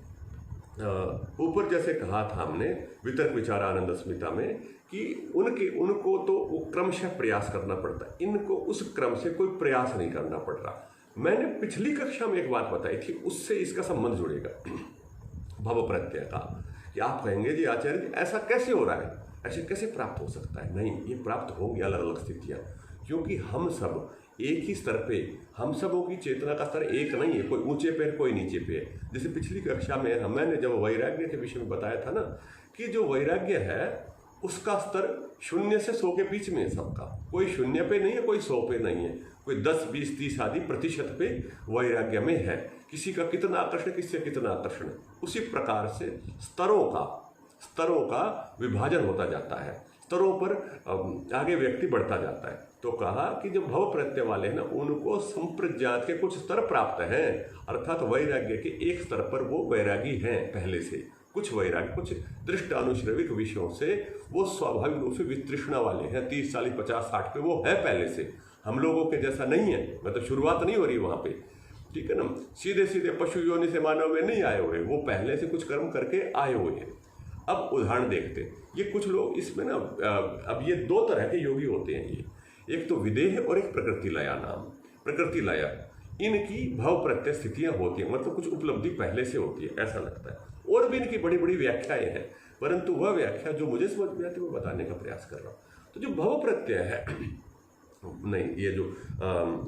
ऊपर जैसे कहा था हमने वितर्क विचार आनंद अस्मिता में कि उनको तो क्रमशः प्रयास करना पड़ता है, इनको उस क्रम से कोई प्रयास नहीं करना पड़ रहा। मैंने पिछली कक्षा में एक बात बताई थी, उससे इसका संबंध जुड़ेगा भव प्रत्यय का, कि आप कहेंगे जी आचार्य जी ऐसा कैसे हो रहा है, ऐसे कैसे प्राप्त हो सकता है? नहीं, ये प्राप्त होंगी अलग अलग स्थितियाँ, क्योंकि हम सब एक ही स्तर पे, हम सबों की चेतना का स्तर एक नहीं है, कोई ऊंचे पे कोई नीचे पे है। जैसे पिछली कक्षा में मैंने जब वैराग्य के विषय में बताया था ना, कि जो वैराग्य है उसका स्तर 0 से 100 के बीच में है सबका। कोई 0 पे नहीं है, कोई 100 पे नहीं है, कोई 10, 20, 30 आदि प्रतिशत पे वैराग्य में है। किसी का कितना आकर्षण, किससे कितना आकर्षण। उसी प्रकार से स्तरों का विभाजन होता जाता है, स्तरों पर आगे व्यक्ति बढ़ता जाता है। तो कहा कि जो भव प्रत्यय वाले हैं ना, उनको संप्रज्ञात के कुछ स्तर प्राप्त हैं, अर्थात वैराग्य के एक स्तर पर वो वैरागी हैं पहले से। कुछ वैराग्य, कुछ दृष्टानुश्रविक विषयों से वो स्वाभाविक रूप से वितृष्णा वाले हैं, 30, 40, 50, 60 पे वो है पहले से। हम लोगों के जैसा नहीं है, मतलब शुरुआत नहीं हो रही वहाँ पे, ठीक है ना। सीधे सीधे पशु योनि से मानव में नहीं आए हुए, वो पहले से कुछ कर्म करके आए हुए हैं। अब उदाहरण देखते हैं। ये कुछ लोग इसमें ना, अब ये 2 तरह के योगी होते हैं। ये एक तो विदेह और एक प्रकृति लया नाम। प्रकृति लया, इनकी भव प्रत्यय स्थितियाँ होती हैं, मतलब कुछ उपलब्धि पहले से होती है, ऐसा लगता है। और भी इनकी बड़ी बड़ी व्याख्याएं हैं, परंतु वह व्याख्या जो मुझे समझ में आती है वो बताने का प्रयास कर रहा हूँ। तो जो भव प्रत्यय है नहीं, ये जो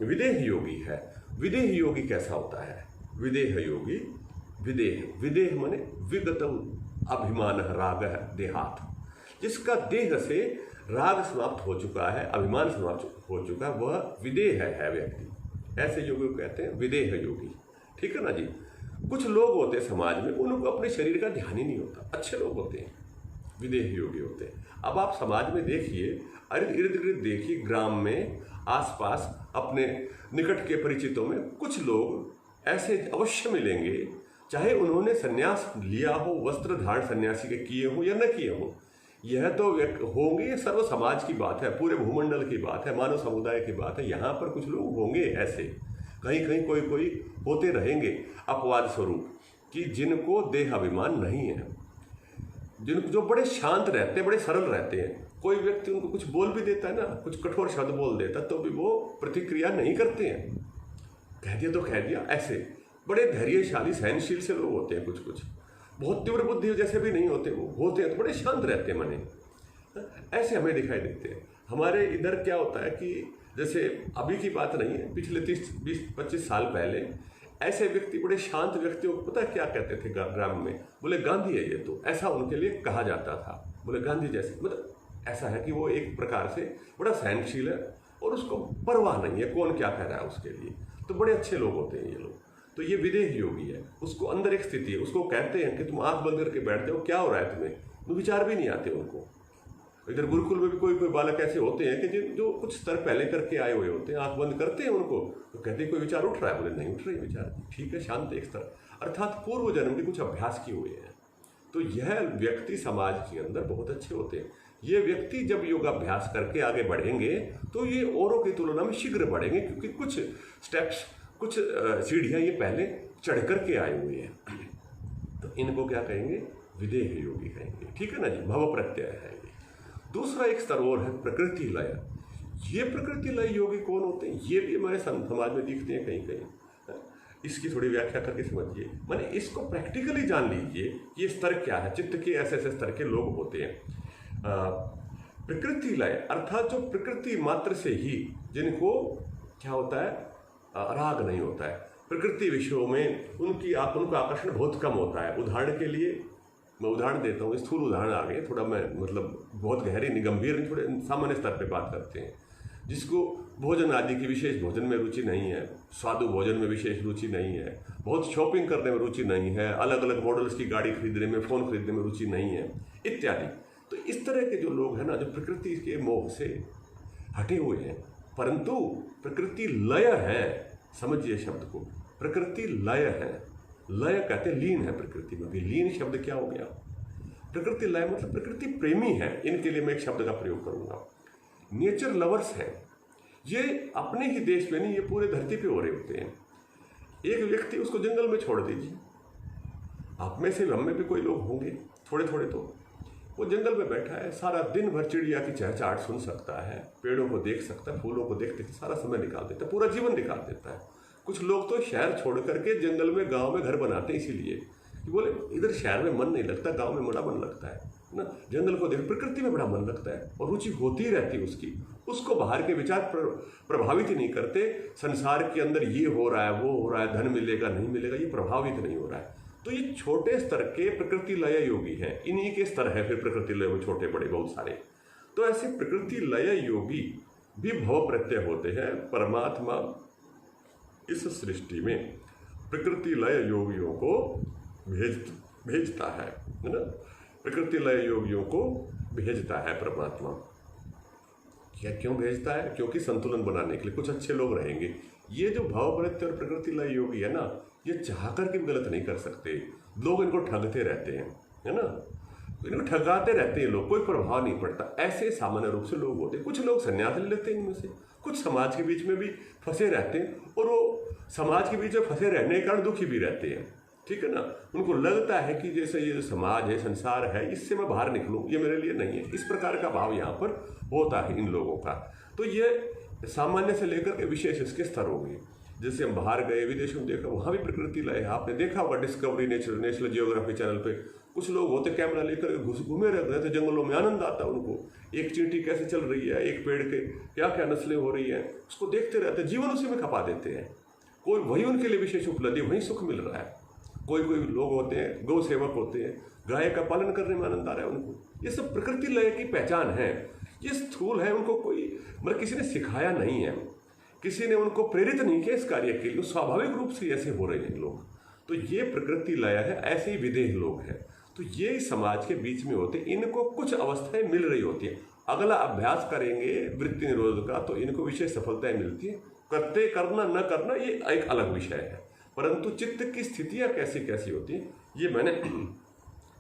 विदेह योगी है, विदेह योगी कैसा होता है? विदेह योगी, विदेह माने विगतम अभिमान राग देहात, जिसका देह से राग समाप्त हो चुका है, अभिमान समाप्त हो चुका है, वह विदेह है व्यक्ति। ऐसे योगी को कहते हैं विदेह योगी, ठीक है ना जी। कुछ लोग होते हैं समाज में, उनको अपने शरीर का ध्यान ही नहीं होता, अच्छे लोग होते हैं, विदेह योगी होते हैं। अब आप समाज में देखिए, इर्द गिर्द देखिए, ग्राम में, आसपास, अपने निकट के परिचितों में कुछ लोग ऐसे अवश्य मिलेंगे, चाहे उन्होंने संन्यास लिया हो, वस्त्र धारण सन्यासी के किए हो या न किए हो, यह तो होंगे, ये सर्व समाज की बात है, पूरे भूमंडल की बात है, मानव समुदाय की बात है। यहाँ पर कुछ लोग होंगे ऐसे, कहीं कहीं कोई होते रहेंगे अपवाद स्वरूप, कि जिनको देह अभिमान नहीं है, जो बड़े शांत रहते हैं, बड़े सरल रहते हैं। कोई व्यक्ति उनको कुछ बोल भी देता है ना, कुछ कठोर शब्द बोल देता, तो भी वो प्रतिक्रिया नहीं करते हैं, कह दिया तो कह दिया। ऐसे बड़े धैर्यशाली सहनशील से लोग होते हैं। कुछ बहुत तीव्र बुद्धि जैसे भी नहीं होते, वो होते हैं तो बड़े शांत रहते हैं मने, ऐसे हमें दिखाई देते हैं। हमारे इधर क्या होता है कि जैसे अभी की बात नहीं है, पिछले 30, 20, 25 साल पहले ऐसे व्यक्ति, बड़े शांत व्यक्तियों को पता है क्या कहते थे ग्राम में? बोले गांधी है ये तो, ऐसा उनके लिए कहा जाता था। बोले गांधी जैसे, मतलब ऐसा है कि वो एक प्रकार से बड़ा सहनशील है और उसको परवाह नहीं है कौन क्या कह रहा है उसके लिए। तो बड़े अच्छे लोग होते हैं ये लोग। तो ये विदेह योगी है, उसको अंदर एक स्थिति है, उसको कहते हैं कि तुम आंख बंद करके बैठ जाओ, क्या हो रहा है तुम्हें, तो विचार भी नहीं आते उनको। इधर गुरुकुल में भी कोई बालक ऐसे होते हैं कि जो कुछ स्तर पहले करके आए हुए होते हैं, आंख बंद करते हैं उनको, तो कहते हैं कोई विचार उठ रहा है, बोले नहीं उठ रही विचार, ठीक है, शांत एक स्तर, अर्थात पूर्व जन्म के कुछ अभ्यास किए हुए हैं। तो यह व्यक्ति समाज के अंदर बहुत अच्छे होते हैं। ये व्यक्ति जब योगाभ्यास करके आगे बढ़ेंगे तो ये औरों की तुलना में शीघ्र बढ़ेंगे, क्योंकि कुछ स्टेप्स, कुछ सीढ़ियाँ ये पहले चढ़ करके आए हुए हैं। तो इनको क्या कहेंगे? विदेह योगी कहेंगे, ठीक है ना जी। भव प्रत्यय है ये। दूसरा एक स्तर और है प्रकृति लय। ये प्रकृति लय योगी कौन होते हैं? ये भी हमारे समाज में दिखते हैं कहीं कहीं। इसकी थोड़ी व्याख्या करके समझिए, माने इसको प्रैक्टिकली जान लीजिए, ये स्तर क्या है। चित्त के ऐसे ऐसे स्तर के लोग होते हैं। प्रकृति लय अर्थात जो प्रकृति मात्र से ही, जिनको क्या होता है, राग नहीं होता है, प्रकृति विषयों में उनका आकर्षण बहुत कम होता है। उदाहरण के लिए मैं उदाहरण देता हूँ, स्थूल उदाहरण आ गए, थोड़ा मैं मतलब बहुत गहरी गंभीर, थोड़े सामान्य स्तर पे बात करते हैं। जिसको भोजन आदि की विशेष भोजन में रुचि नहीं है, स्वादु भोजन में विशेष रुचि नहीं है, बहुत शॉपिंग करने में रुचि नहीं है, अलग अलग मॉडल्स की गाड़ी खरीदने में, फ़ोन खरीदने में रुचि नहीं है, इत्यादि। तो इस तरह के जो लोग हैं ना, जो प्रकृति के मोह से हटे हुए हैं, परंतु प्रकृति लय है, समझिए शब्द को, प्रकृति लय है। लय कहते लीन है प्रकृति में। भी लीन शब्द क्या हो गया? प्रकृति लय मतलब प्रकृति प्रेमी है। इनके लिए मैं एक शब्द का प्रयोग करूंगा, नेचर लवर्स हैं। ये अपने ही देश में नहीं, ये पूरे धरती पे हो रहे होते हैं। एक व्यक्ति, उसको जंगल में छोड़ दीजिए, आप में से हम में भी कोई लोग होंगे थोड़े थोड़े, तो वो जंगल में बैठा है, सारा दिन भर चिड़िया की चहचहाट सुन सकता है, पेड़ों को देख सकता है, फूलों को देखते सारा समय निकाल देता है, पूरा जीवन निकाल देता है। कुछ लोग तो शहर छोड़ करके जंगल में, गांव में घर बनाते हैं, इसीलिए कि बोले इधर शहर में मन नहीं लगता, गांव में बड़ा मन लगता है ना, जंगल को देख, प्रकृति में बड़ा मन लगता है और रुचि होती रहती है उसकी। उसको बाहर के विचार प्रभावित ही नहीं करते। संसार के अंदर ये हो रहा है, वो हो रहा है, धन मिलेगा नहीं मिलेगा, ये प्रभावित नहीं हो रहा है। तो ये छोटे स्तर के प्रकृति लय योगी हैं, इन्हीं के स्तर है फिर प्रकृति लय में छोटे बड़े बहुत सारे। तो ऐसे प्रकृति लय योगी भी भव प्रत्यय होते हैं। परमात्मा इस सृष्टि में प्रकृति लय योगियों को भेजता है ना, प्रकृति लय योगियों को भेजता है परमात्मा। क्या क्यों भेजता है? क्योंकि संतुलन बनाने के लिए, कुछ अच्छे लोग रहेंगे। ये जो भाव प्रत्यय और प्रकृति लय योगी है ना, ये चाह करके भी गलत नहीं कर सकते। लोग इनको ठगते रहते हैं, है ना, इनको ठगाते रहते हैं लोग, कोई प्रभाव नहीं पड़ता। ऐसे सामान्य रूप से लोग होते हैं। कुछ लोग संन्यास ले लेते हैं इनमें से, कुछ समाज के बीच में भी फंसे रहते हैं और वो समाज के बीच में फंसे रहने के कारण दुखी भी रहते हैं, ठीक है ना। उनको लगता है कि जैसे ये समाज है, संसार है, इससे मैं बाहर निकलूं, ये मेरे लिए नहीं है। इस प्रकार का भाव यहाँ पर होता है इन लोगों का। तो ये सामान्य से लेकर के विशेष इसके स्तर हो गए। जैसे हम बाहर गए, विदेशों में देखा, वहाँ भी प्रकृति लय है। आपने देखा होगा डिस्कवरी नेशनल जियोग्राफी चैनल पे कुछ लोग होते कैमरा लेकर घूमे रहते थे जंगलों में, आनंद आता उनको। एक चींटी कैसे चल रही है, एक पेड़ के क्या क्या नस्लें हो रही हैं, उसको देखते रहते, जीवन उसी में खपा देते हैं। कोई वही उनके लिए विशेष उपलब्धि, वही सुख मिल रहा है। कोई कोई लोग होते हैं गौ सेवक होते हैं, गाय का पालन करने में आनंद आ रहा है उनको। ये सब प्रकृति लय की पहचान है। ये स्थूल है, उनको कोई मतलब किसी ने सिखाया नहीं है, किसी ने उनको प्रेरित नहीं किया इस कार्य के लिए, स्वाभाविक रूप से ऐसे हो रहे हैं लोग। तो ये प्रकृति लय है, ऐसे ही विदेह लोग हैं। तो ये समाज के बीच में होते, इनको कुछ अवस्थाएं मिल रही होती हैं। अगला अभ्यास करेंगे वृत्ति निरोध का तो इनको विशेष सफलताएं मिलती है। करते करना न करना ये एक अलग विषय है, परंतु चित्त की स्थितियां कैसी कैसी होती हैं ये मैंने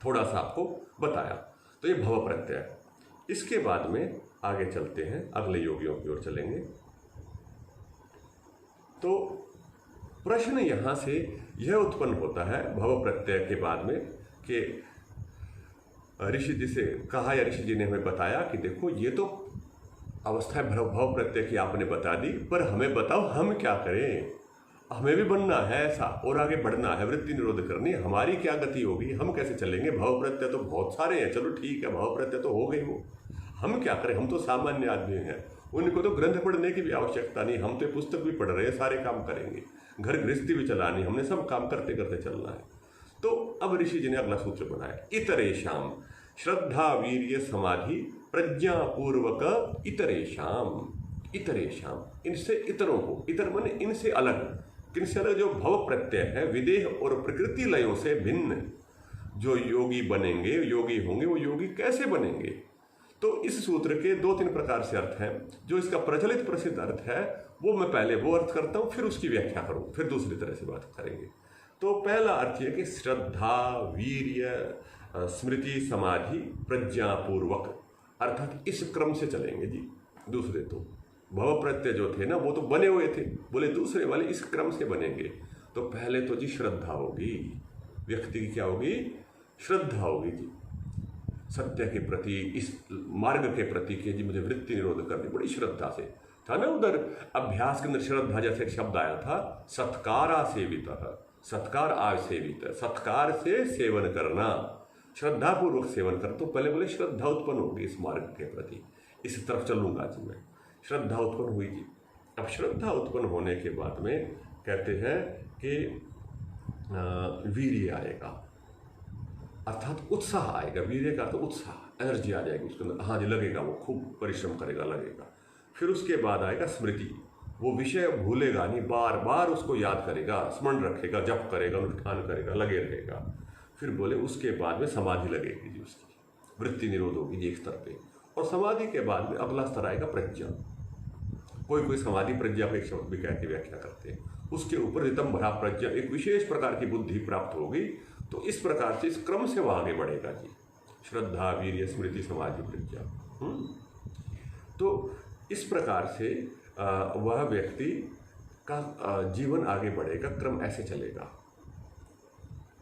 थोड़ा सा आपको बताया। तो ये भव प्रत्यय है। इसके बाद में आगे चलते हैं, अगले योगियों की ओर चलेंगे। तो प्रश्न यहाँ से यह उत्पन्न होता है भव प्रत्यय के बाद में कि ऋषि जी से कहा, या ऋषि जी ने हमें बताया कि देखो ये तो अवस्था भव प्रत्यय की आपने बता दी, पर हमें बताओ हम क्या करें। हमें भी बनना है ऐसा और आगे बढ़ना है, वृत्ति निरोध करनी, हमारी क्या गति होगी, हम कैसे चलेंगे। भव प्रत्यय तो बहुत सारे हैं, चलो ठीक है भव प्रत्यय तो हो गई वो, हम क्या करें, हम तो सामान्य आदमी हैं, उनको तो ग्रंथ पढ़ने की भी आवश्यकता नहीं, हम तो पुस्तक भी पढ़ रहे हैं, सारे काम करेंगे, घर गृहस्थी भी चलानी, हमने सब काम करते करते चलना है। तो अब ऋषि जी ने अगला सूत्र बनाया, इतरेशाम श्रद्धा वीर्य समाधि प्रज्ञा पूर्वक इतरेशाम। इतरेशाम इनसे इतरों को, इतर माने इनसे अलग, किनसे अलग, जो भव प्रत्यय है विदेह और प्रकृति लयों से भिन्न जो योगी बनेंगे, योगी होंगे, वो योगी कैसे बनेंगे। तो इस सूत्र के 2-3 प्रकार से अर्थ हैं। जो इसका प्रचलित प्रसिद्ध अर्थ है वो मैं पहले वो अर्थ करता हूँ, फिर उसकी व्याख्या करूँ, फिर दूसरी तरह से बात करेंगे। तो पहला अर्थ यह कि श्रद्धा वीर्य स्मृति समाधि प्रज्ञापूर्वक, अर्थात इस क्रम से चलेंगे जी। दूसरे तो भव प्रत्यय जो थे ना वो तो बने हुए थे, बोले दूसरे वाले इस क्रम से बनेंगे। तो पहले तो जी श्रद्धा होगी, व्यक्ति की क्या होगी, श्रद्धा होगी जी, सत्य के प्रति, इस मार्ग के प्रति कि जी मुझे वृत्ति निरोध करनी, बड़ी श्रद्धा से था ना। उधर अभ्यास के अंदर श्रद्धा जैसे एक शब्द आया था, सत्कारा सेवित, सत्कार आसेवित, सत्कार से सेवन करना, श्रद्धापूर्वक सेवन कर। तो पहले बोले श्रद्धा उत्पन्न होगी इस मार्ग के प्रति, इस तरफ चलूंगा जी मैं, श्रद्धा उत्पन्न हुई जी। अब श्रद्धा उत्पन्न होने के बाद में कहते हैं कि वीर्य आएगा, अर्थात उत्साह आएगा। वीर्य का अर्थ उत्साह, एनर्जी आ जाएगी उसके अंदर, हाँ जी लगेगा, वो खूब परिश्रम करेगा, लगेगा। फिर उसके बाद आएगा स्मृति, वो विषय भूलेगा नहीं, बार बार उसको याद करेगा, स्मरण रखेगा, जप करेगा, अनुष्ठान करेगा, लगे रहेगा। फिर बोले उसके बाद में समाधि लगेगी जी, उसकी वृत्ति निरोध होगी जी एक स्तर पे। और समाधि के बाद में अगला स्तर आएगा प्रज्ञा। कोई कोई समाधि प्रज्ञा को एक शब्द भी कह के व्याख्या करते हैं। उसके ऊपर रितम भरा प्रज्ञा, एक विशेष प्रकार की बुद्धि प्राप्त होगी। तो इस प्रकार से इस क्रम से वह आगे बढ़ेगा जी, श्रद्धा वीर्य स्मृति समाधि प्रज्ञा। तो इस प्रकार से वह व्यक्ति का जीवन आगे बढ़ेगा, क्रम ऐसे चलेगा।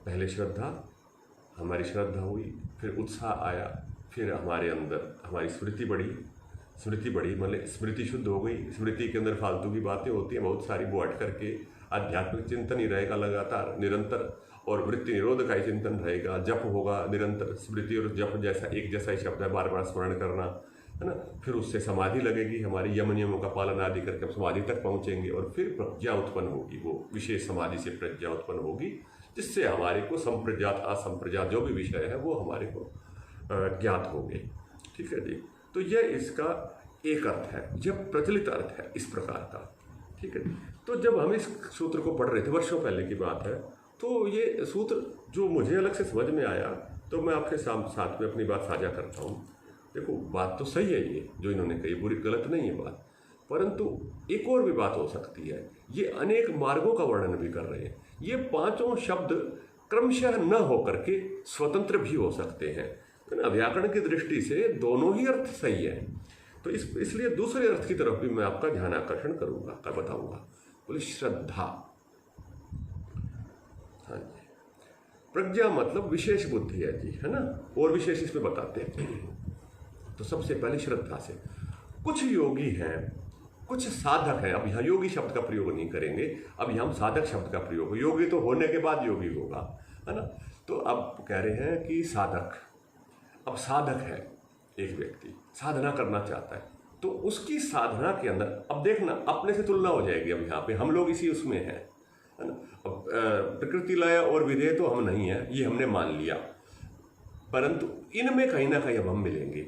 पहले श्रद्धा, हमारी श्रद्धा हुई, फिर उत्साह आया, फिर हमारे अंदर हमारी स्मृति बढ़ी, मतलब स्मृति शुद्ध हो गई। स्मृति के अंदर फालतू की बातें होती हैं बहुत सारी, वो हट करके आध्यात्मिक चिंतन ही रहेगा लगातार निरंतर, और वृत्ति निरोध का ही चिंतन रहेगा। जप होगा निरंतर, स्मृति और जप जैसा एक जैसा ही शब्द है, बार बार स्मरण करना, है ना। फिर उससे समाधि लगेगी, हमारी यम नियमों का पालन आदि करके हम समाधि तक पहुँचेंगे, और फिर प्रज्ञा उत्पन्न होगी, वो विशेष समाधि से प्रज्ञा उत्पन्न होगी। जिससे हमारे को संप्रज्ञात असंप्रज्ञात जो भी विषय है वो हमारे को ज्ञात होंगे। ठीक है जी। तो यह इसका एक अर्थ है, यह प्रचलित अर्थ है इस प्रकार का। ठीक है। तो जब हम इस सूत्र को पढ़ रहे थे, वर्षों पहले की बात है, तो ये सूत्र जो मुझे अलग से समझ में आया, तो मैं आपके साथ में अपनी बात साझा करता हूँ। देखो, बात तो सही है, ये जो इन्होंने कही बुरी गलत नहीं है बात, परंतु एक और भी बात हो सकती है। ये अनेक मार्गों का वर्णन भी कर रहे हैं। ये पांचों शब्द क्रमशः न होकर के स्वतंत्र भी हो सकते हैं, है ना। व्याकरण की दृष्टि से दोनों ही अर्थ सही है। तो इसलिए दूसरे अर्थ की तरफ भी मैं आपका ध्यान आकर्षण करूंगा, बताऊंगा। बोले श्रद्धा। हाँ जी, प्रज्ञा मतलब विशेष बुद्धि है जी, है ना। और विशेष इसमें बताते हैं। तो सबसे पहले श्रद्धा से, कुछ योगी हैं, कुछ साधक हैं। अब यहाँ योगी शब्द का प्रयोग नहीं करेंगे, अब यहाँ हम साधक शब्द का प्रयोग, योगी तो होने के बाद योगी होगा, है ना। तो अब कह रहे हैं कि साधक, अब साधक है एक व्यक्ति, साधना करना चाहता है, तो उसकी साधना के अंदर, अब देखना अपने से तुलना हो जाएगी। अब यहाँ पे हम लोग इसी उसमें हैं, है ना। अब प्रकृति लय और विधेय तो हम नहीं है, ये हमने मान लिया, परंतु इनमें कहीं ना कहीं अब हम मिलेंगे।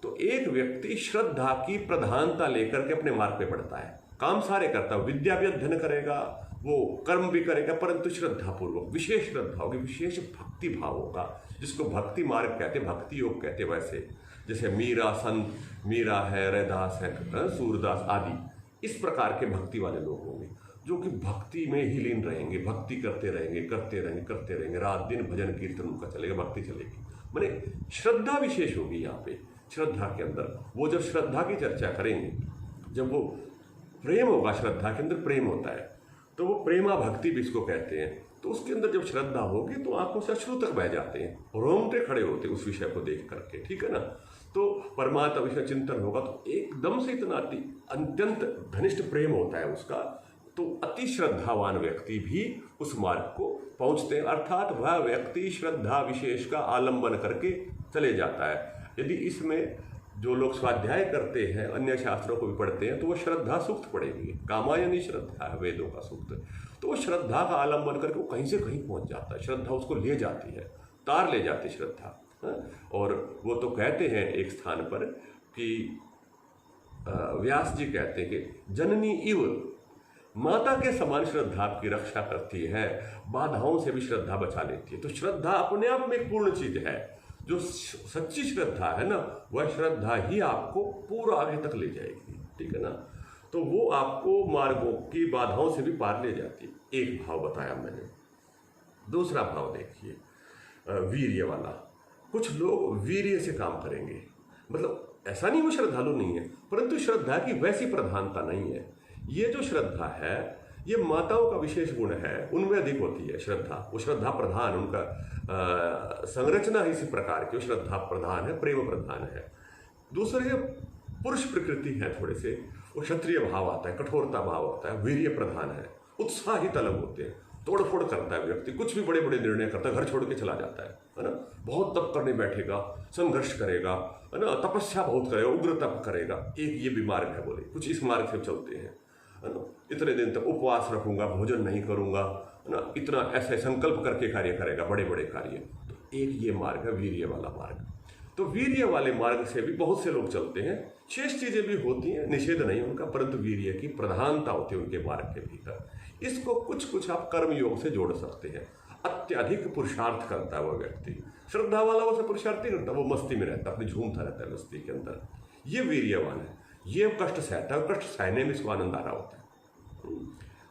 तो एक व्यक्ति श्रद्धा की प्रधानता लेकर के अपने मार्ग पे बढ़ता है, काम सारे करता है, विद्या भी अध्ययन करेगा, वो कर्म भी करेगा, परंतु श्रद्धा पूर्वक, विशेष श्रद्धा होगी, विशेष भक्ति भाव होगा, जिसको भक्ति मार्ग कहते, भक्ति योग कहते। वैसे जैसे मीरा संत, मीरा है, रैदास है, सूरदास आदि, इस प्रकार के भक्ति वाले लोग होंगे, जो कि भक्ति में ही लीन रहेंगे, भक्ति करते रहेंगे, करते रहेंगे, करते रहेंगे, रात दिन भजन कीर्तन उनका चलेगा, भक्ति चलेगी। माने श्रद्धा विशेष होगी यहाँ पे। श्रद्धा के अंदर वो जब श्रद्धा की चर्चा करेंगे, जब वो प्रेम होगा, श्रद्धा के अंदर प्रेम होता है, तो वो प्रेमा भक्ति भी इसको कहते हैं। तो उसके अंदर जब श्रद्धा होगी तो आंखों से अश्रु तक बह जाते हैं, रोंगटे खड़े होते हैं उस विषय को देख करके, ठीक है ना। तो परमात्मा विषय चिंतन होगा तो एकदम से इतना अत्यंत घनिष्ठ प्रेम होता है उसका, तो अति श्रद्धावान व्यक्ति भी उस मार्ग को पहुंचते हैं, अर्थात वह व्यक्ति श्रद्धा विशेष का आलंबन करके चले जाता है। यदि इसमें जो लोग स्वाध्याय करते हैं, अन्य शास्त्रों को भी पढ़ते हैं, तो वो श्रद्धा सूक्त पढ़ेंगे, कामायनी श्रद्धा है वेदों का सूक्त। तो वो श्रद्धा का आलंबन करके वो कहीं से कहीं पहुंच जाता है, श्रद्धा उसको ले जाती है, तार ले जाती श्रद्धा। और वो तो कहते हैं एक स्थान पर कि व्यास जी कहते हैं कि जननी इव, माता के समान श्रद्धा आपकी रक्षा करती है, बाधाओं से भी श्रद्धा बचा लेती है। तो श्रद्धा अपने आप में एक पूर्ण चीज है। जो सच्ची श्रद्धा है ना, वह श्रद्धा ही आपको पूरा आगे तक ले जाएगी, ठीक है ना। तो वो आपको मार्गों की बाधाओं से भी पार ले जाती है। एक भाव बताया मैंने। दूसरा भाव देखिए, वीर्य वाला। कुछ लोग वीर्य से काम करेंगे, मतलब ऐसा नहीं वो श्रद्धालु नहीं है, परंतु श्रद्धा की वैसी प्रधानता नहीं है। ये जो श्रद्धा है, ये माताओं का विशेष गुण है, उनमें अधिक होती है श्रद्धा। वो श्रद्धा प्रधान, उनका संरचना इसी प्रकार की, श्रद्धा प्रधान है, प्रेम प्रधान है। दूसरे पुरुष प्रकृति है, थोड़े से वो क्षत्रिय भाव आता है, कठोरता भाव आता है, वीर्य प्रधान है, उत्साहित अलग होते हैं, तोड़फोड़ करता है व्यक्ति, कुछ भी बड़े बड़े निर्णय करता है, घर छोड़ के चला जाता है ना। बहुत तप करने बैठेगा, संघर्ष करेगा, है ना, तपस्या बहुत करेगा, उग्र तप करेगा। एक ये भी मार्ग है, बोले कुछ इस मार्ग से चलते हैं, है ना। इतने दिन तक उपवास रखूंगा, भोजन नहीं करूंगा, है ना, इतना ऐसे संकल्प करके कार्य करेगा, बड़े बड़े कार्य। तो एक ये मार्ग है वीर्य वाला मार्ग। तो वीर्य वाले मार्ग से भी बहुत से लोग चलते हैं, शेष चीजें भी होती हैं, निषेध नहीं उनका, परंतु वीर्य की प्रधानता होती है उनके मार्ग के भीतर। इसको कुछ कुछ आप कर्म योग से जोड़ सकते हैं। अत्यधिक पुरुषार्थ करता है वह व्यक्ति, श्रद्धा वाला वैसे पुरुषार्थ नहीं करता, वो मस्ती में रहता है, अपनी झूमता रहता है मस्ती के अंदर। ये वीर्यवान है, ये कष्ट सहता है, कष्ट सहने में इसको आनंद आ रहा होता है,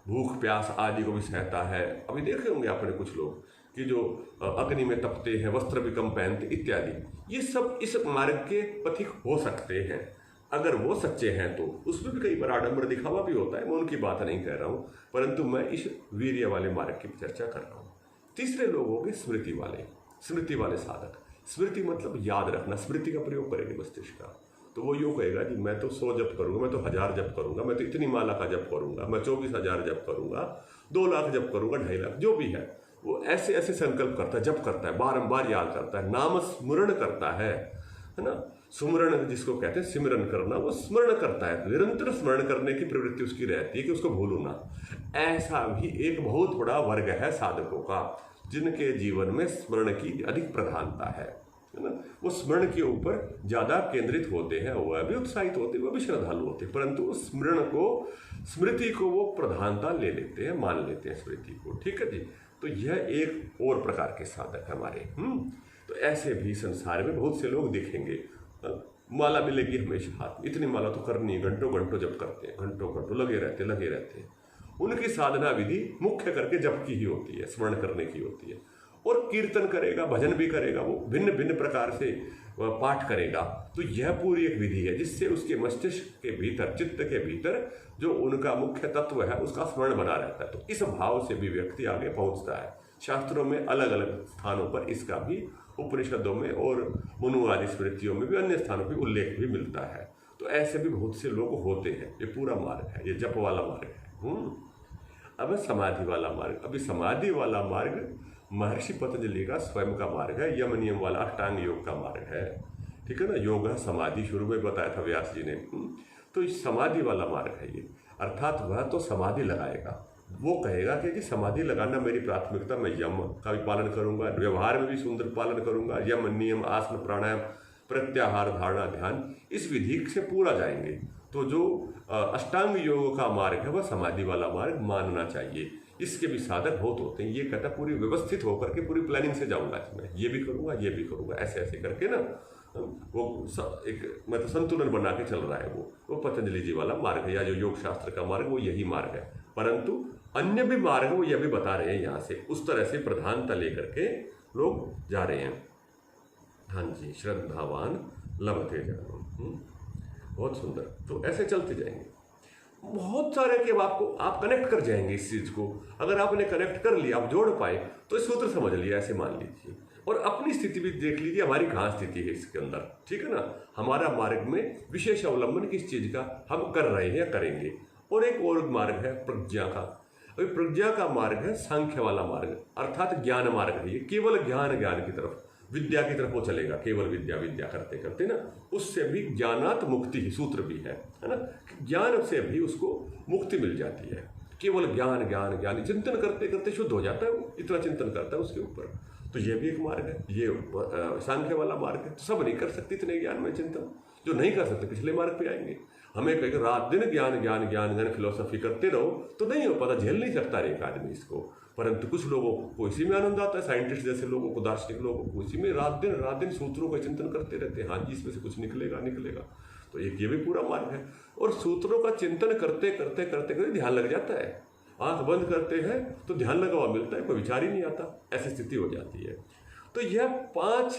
भूख प्यास आदि को भी सहता है। अभी देखे होंगे आपने कुछ लोग कि जो अग्नि में तपते हैं, वस्त्र भी कम पहनते इत्यादि, ये सब इस मार्ग के पथिक हो सकते हैं अगर वो सच्चे हैं तो। उसमें भी कई बार आडंबर दिखावा भी होता है, मैं उनकी बात नहीं कह रहा हूँ, परंतु मैं इस वीर्य वाले मार्ग की चर्चा कर रहा हूँ। तीसरे लोग हो गए स्मृति वाले, स्मृति वाले साधक। स्मृति मतलब याद रखना, स्मृति का प्रयोग करेंगे मस्तिष्क का। तो वो यूँ कहेगा कि मैं तो 100 जप करूंगा, मैं तो 1000 जप करूंगा, मैं तो इतनी माला का जप करूंगा, मैं 24,000 जप करूंगा, 2 लाख जप करूंगा, 2.5 लाख, जो भी है वो ऐसे ऐसे संकल्प करता है, जप करता है, बारंबार याद करता है, नाम स्मरण करता है ना। सुमरण जिसको कहते हैं, सिमरन करना, वो स्मरण करता है, निरंतर स्मरण करने की प्रवृत्ति उसकी रहती है कि उसको भूलू ना। ऐसा भी एक बहुत बड़ा वर्ग है साधकों का, जिनके जीवन में स्मरण की अधिक प्रधानता है ना, वो स्मरण के ऊपर ज़्यादा केंद्रित होते हैं, वह भी उत्साहित होते हैं, वह भी श्रद्धालु होते हैं, परंतु स्मृति को वो प्रधानता ले लेते हैं, मान लेते हैं स्मृति को। ठीक है जी। तो यह एक और प्रकार के साधक है हमारे। तो ऐसे भी संसार में बहुत से लोग दिखेंगे। माला मिलेगी हमेशा हाथ में, इतनी माला तो करनी है, घंटों घंटों जप करते हैं, घंटों घंटों लगे रहते हैं। उनकी साधना विधि मुख्य करके जप की ही होती है, स्मरण करने की होती है। और कीर्तन करेगा, भजन भी करेगा, वो भिन्न भिन्न प्रकार से पाठ करेगा। तो यह पूरी एक विधि है जिससे उसके मस्तिष्क के भीतर, चित्त के भीतर जो उनका मुख्य तत्व है उसका स्मरण बना रहता है। तो इस भाव से भी व्यक्ति आगे पहुंचता है। शास्त्रों में अलग अलग स्थानों पर इसका भी, उपनिषदों में और मनुवादी स्मृतियों में भी, अन्य स्थानों पर उल्लेख भी मिलता है। तो ऐसे भी बहुत से लोग होते हैं। ये पूरा मार्ग है, ये जप वाला मार्ग है। अब समाधि वाला मार्ग। अभी समाधि वाला मार्ग महर्षि पतंजलि का स्वयं का मार्ग है, यम नियम वाला अष्टांग योग का मार्ग है। ठीक है ना। योग समाधि शुरू में बताया था व्यास जी ने। तो इस समाधि वाला मार्ग है ये, अर्थात वह तो समाधि लगाएगा, वो कहेगा कि जी समाधि लगाना मेरी प्राथमिकता, मैं यम का भी पालन करूंगा, व्यवहार में भी सुंदर पालन करूंगा, यम नियम आसन प्राणायाम प्रत्याहार धारणा ध्यान इस विधि से पूरा जाएंगे। तो जो अष्टांग योग का मार्ग है वह समाधि वाला मार्ग मानना चाहिए। इसके भी साधक बहुत होते हैं। ये कहता पूरी व्यवस्थित होकर के पूरी प्लानिंग से जाऊंगा, मैं ये भी करूंगा, ऐसे ऐसे करके ना वो एक मतलब संतुलन बना के चल रहा है। वो पतंजलि जी वाला मार्ग है, या जो योग शास्त्र का मार्ग वो यही मार्ग है। परंतु अन्य भी मार्ग वो यह भी बता रहे हैं यहाँ से, उस तरह से प्रधानता लेकर के लोग जा रहे हैं। हाँ जी, श्रद्धावान लभते जानम। बहुत सुंदर। तो ऐसे चलते जाएंगे बहुत सारे के आप कनेक्ट कर जाएंगे इस चीज को। अगर आपने कनेक्ट कर लिया, आप जोड़ पाए, तो इस सूत्र समझ लिया, ऐसे मान लीजिए। और अपनी स्थिति भी देख लीजिए, हमारी कहाँ स्थिति है इसके अंदर। ठीक है ना। हमारा मार्ग में विशेष अवलंबन किस चीज का हम कर रहे हैं या करेंगे। और एक और मार्ग है प्रज्ञा का। अभी प्रज्ञा का मार्ग है सांख्य वाला मार्ग, अर्थात ज्ञान मार्ग है। ये केवल ज्ञान की तरफ, विद्या की तरफ वो चलेगा, केवल विद्या करते करते ना। उससे भी ज्ञानात मुक्ति ही सूत्र भी है ना। ज्ञान से भी उसको मुक्ति मिल जाती है। केवल ज्ञान चिंतन करते करते शुद्ध हो जाता है वो, इतना चिंतन करता है उसके ऊपर। तो ये भी एक मार्ग है, ये सांख्य वाला मार्ग है। तो सब नहीं कर सकते इतने ज्ञान में चिंतन, जो नहीं कर सकते पिछले मार्ग पे आएंगे। हमें कहेंगे रात दिन ज्ञान फिलोसफी करते रहो तो नहीं हो पाता, झेल नहीं सकता एक आदमी इसको। परंतु कुछ लोगों को इसी में आनंद आता है, साइंटिस्ट जैसे लोगों को, दार्शनिक लोगों को इसी में रात दिन सूत्रों का चिंतन करते रहते हैं। हाँ जी, इसमें से कुछ निकलेगा। तो एक ये भी पूरा मार्ग है। और सूत्रों का चिंतन करते करते ध्यान लग जाता है। आंख बंद करते हैं तो ध्यान लगा हुआ मिलता है, कोई विचार ही नहीं आता, ऐसी स्थिति हो जाती है। तो यह 5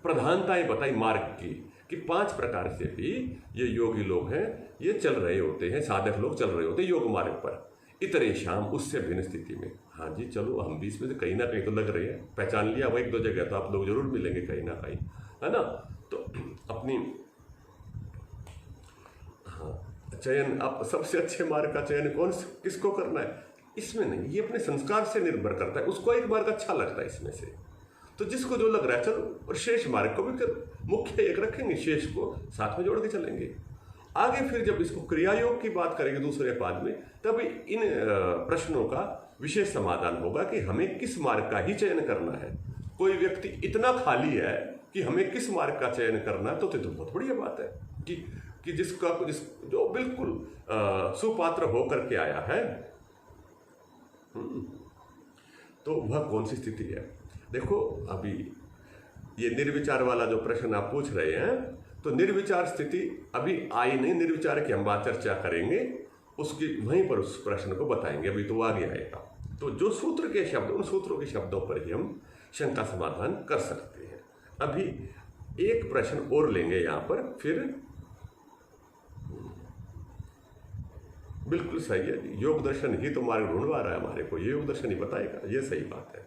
प्रधानताएं बताई मार्ग की, कि 5 प्रकार से भी ये योगी लोग हैं, ये चल रहे होते हैं, साधक लोग चल रहे होते हैं योग मार्ग पर। इतने शाम उससे भिन्न स्थिति में। हाँ जी, चलो हम भी इसमें से कहीं ना कहीं तो लग रहे हैं, पहचान लिया वो 1-2 जगह तो आप लोग जरूर मिलेंगे कहीं ना कहीं, है ना। तो अपनी चयन, आप सबसे अच्छे मार्ग का चयन किसको करना है इसमें नहीं, ये अपने संस्कार से निर्भर करता है। उसको एक मार्ग अच्छा लगता है इसमें से, तो जिसको जो लग रहा है चलो। और शेष मार्ग को भी मुख्य एक रखेंगे, शेष को साथ में जोड़ के चलेंगे। आगे फिर जब इसको क्रिया योग की बात करेंगे दूसरे पाद में, तब इन प्रश्नों का विशेष समाधान होगा कि हमें किस मार्ग का ही चयन करना है। कोई व्यक्ति इतना खाली है कि हमें किस मार्ग का चयन करना है, तो बहुत बढ़िया बात है कि जो बिल्कुल सुपात्र होकर के आया है, तो वह कौन सी स्थिति है। देखो अभी ये निर्विचार वाला जो प्रश्न आप पूछ रहे हैं, तो निर्विचार स्थिति अभी आई नहीं, निर्विचार की हम बात चर्चा करेंगे, उसकी वहीं पर उस प्रश्न को बताएंगे, अभी तो आगे आएगा। तो जो सूत्र के शब्द, उन सूत्रों के शब्दों पर ही हम शंका समाधान कर सकते हैं। अभी एक प्रश्न और लेंगे यहाँ पर, फिर बिल्कुल सही है, योग दर्शन ही तो मार्ग ढूंढवा रहा है हमारे को, ये योग दर्शन ही बताएगा, ये सही बात है।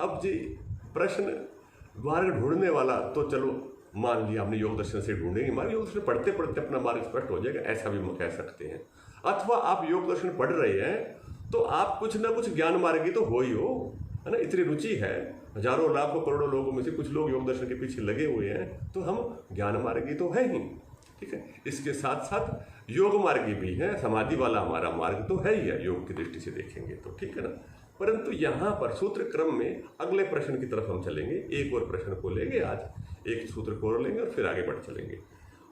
अब जी प्रश्न मार्ग ढूंढने वाला तो चलो मान लिया हमने, योग दर्शन से ढूंढेंगे मार्ग, योग दर्शन पढ़ते पढ़ते अपना मार्ग स्पष्ट हो जाएगा, ऐसा भी हम कह सकते हैं। अथवा आप योग दर्शन पढ़ रहे हैं तो आप कुछ ना कुछ ज्ञान मार्गी तो हो ही हो, है ना। इतनी रुचि है, हजारों लाखों करोड़ों लोगों में से कुछ लोग योग दर्शन के पीछे लगे हुए हैं, तो हम ज्ञान मार्गी तो है ही, ठीक है। इसके साथ साथ योग मार्गी भी है, समाधि वाला हमारा मार्ग तो है ही है, योग की दृष्टि से देखेंगे तो, ठीक है ना। परंतु यहाँ पर सूत्र क्रम में अगले प्रश्न की तरफ हम चलेंगे। एक और प्रश्न को लेंगे आज, एक सूत्र को और लेंगे और फिर आगे बढ़ चलेंगे।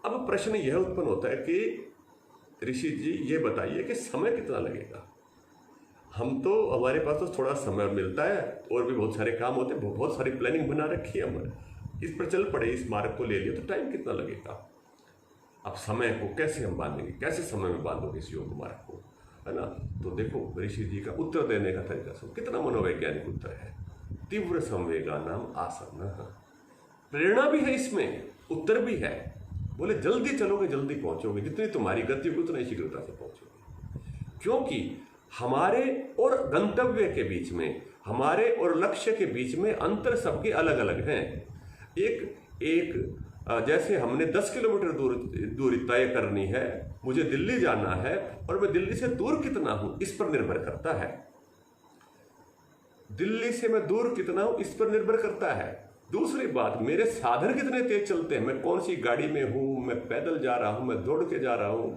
अब प्रश्न यह उत्पन्न होता है कि ऋषि जी ये बताइए कि समय कितना लगेगा। हम तो, हमारे पास तो थोड़ा समय मिलता है और भी बहुत सारे काम होते हैं, बहुत सारी प्लानिंग बना रखी है हमने, इस पर चल पड़े, इस मार्ग को ले लिया, तो टाइम कितना लगेगा। अब समय को कैसे हम बांधेंगे, कैसे समय में बांधोगे इस योग मार्ग को, है ना। तो देखो ऋषि जी का उत्तर देने का तरीका सुनो, कितना मनोवैज्ञानिक उत्तर है। तीव्र संवेगा नाम आसन्न, प्रेरणा भी है इसमें, उत्तर भी है। बोले जल्दी चलोगे जल्दी पहुंचोगे, जितनी तुम्हारी गति होगी उतनी शीघ्रता से पहुंचोगे, क्योंकि हमारे और गंतव्य के बीच में, हमारे और लक्ष्य के बीच में अंतर सबके अलग अलग हैं। एक जैसे हमने 10 किलोमीटर दूरी तय करनी है, मुझे दिल्ली जाना है और मैं दिल्ली से दूर कितना हूं इस पर निर्भर करता है। दिल्ली से मैं दूर कितना हूं इस पर निर्भर करता है। दूसरी बात, मेरे साधन कितने तेज चलते हैं, मैं कौन सी गाड़ी में हूं, मैं पैदल जा रहा हूं, मैं दौड़ के जा रहा हूं।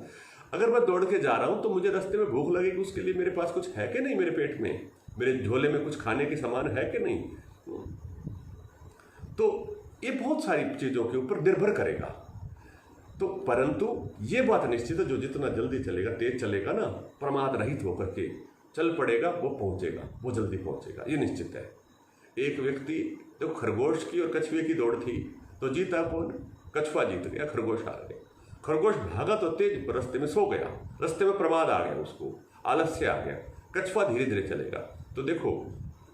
अगर मैं दौड़ के जा रहा हूं तो मुझे रास्ते में भूख लगेगी, उसके लिए मेरे पास कुछ है कि नहीं, मेरे पेट में, मेरे झोले में कुछ खाने के सामान है कि नहीं। तो ये बहुत सारी चीजों के ऊपर निर्भर करेगा। तो परंतु ये बात निश्चित है, जो जितना जल्दी चलेगा, तेज चलेगा ना, प्रमाद रहित होकर के चल पड़ेगा, वो पहुंचेगा, वो जल्दी पहुंचेगा, ये निश्चित है। एक व्यक्ति, तो खरगोश की और कछुए की दौड़ थी, तो जीता कौन, कछुआ जीत गया, खरगोश हार गया। खरगोश भागा तो तेज, रास्ते में सो गया, रास्ते में प्रमाद आ गया, उसको आलस्य आ गया। कछुआ धीरे धीरे चलेगा। तो देखो,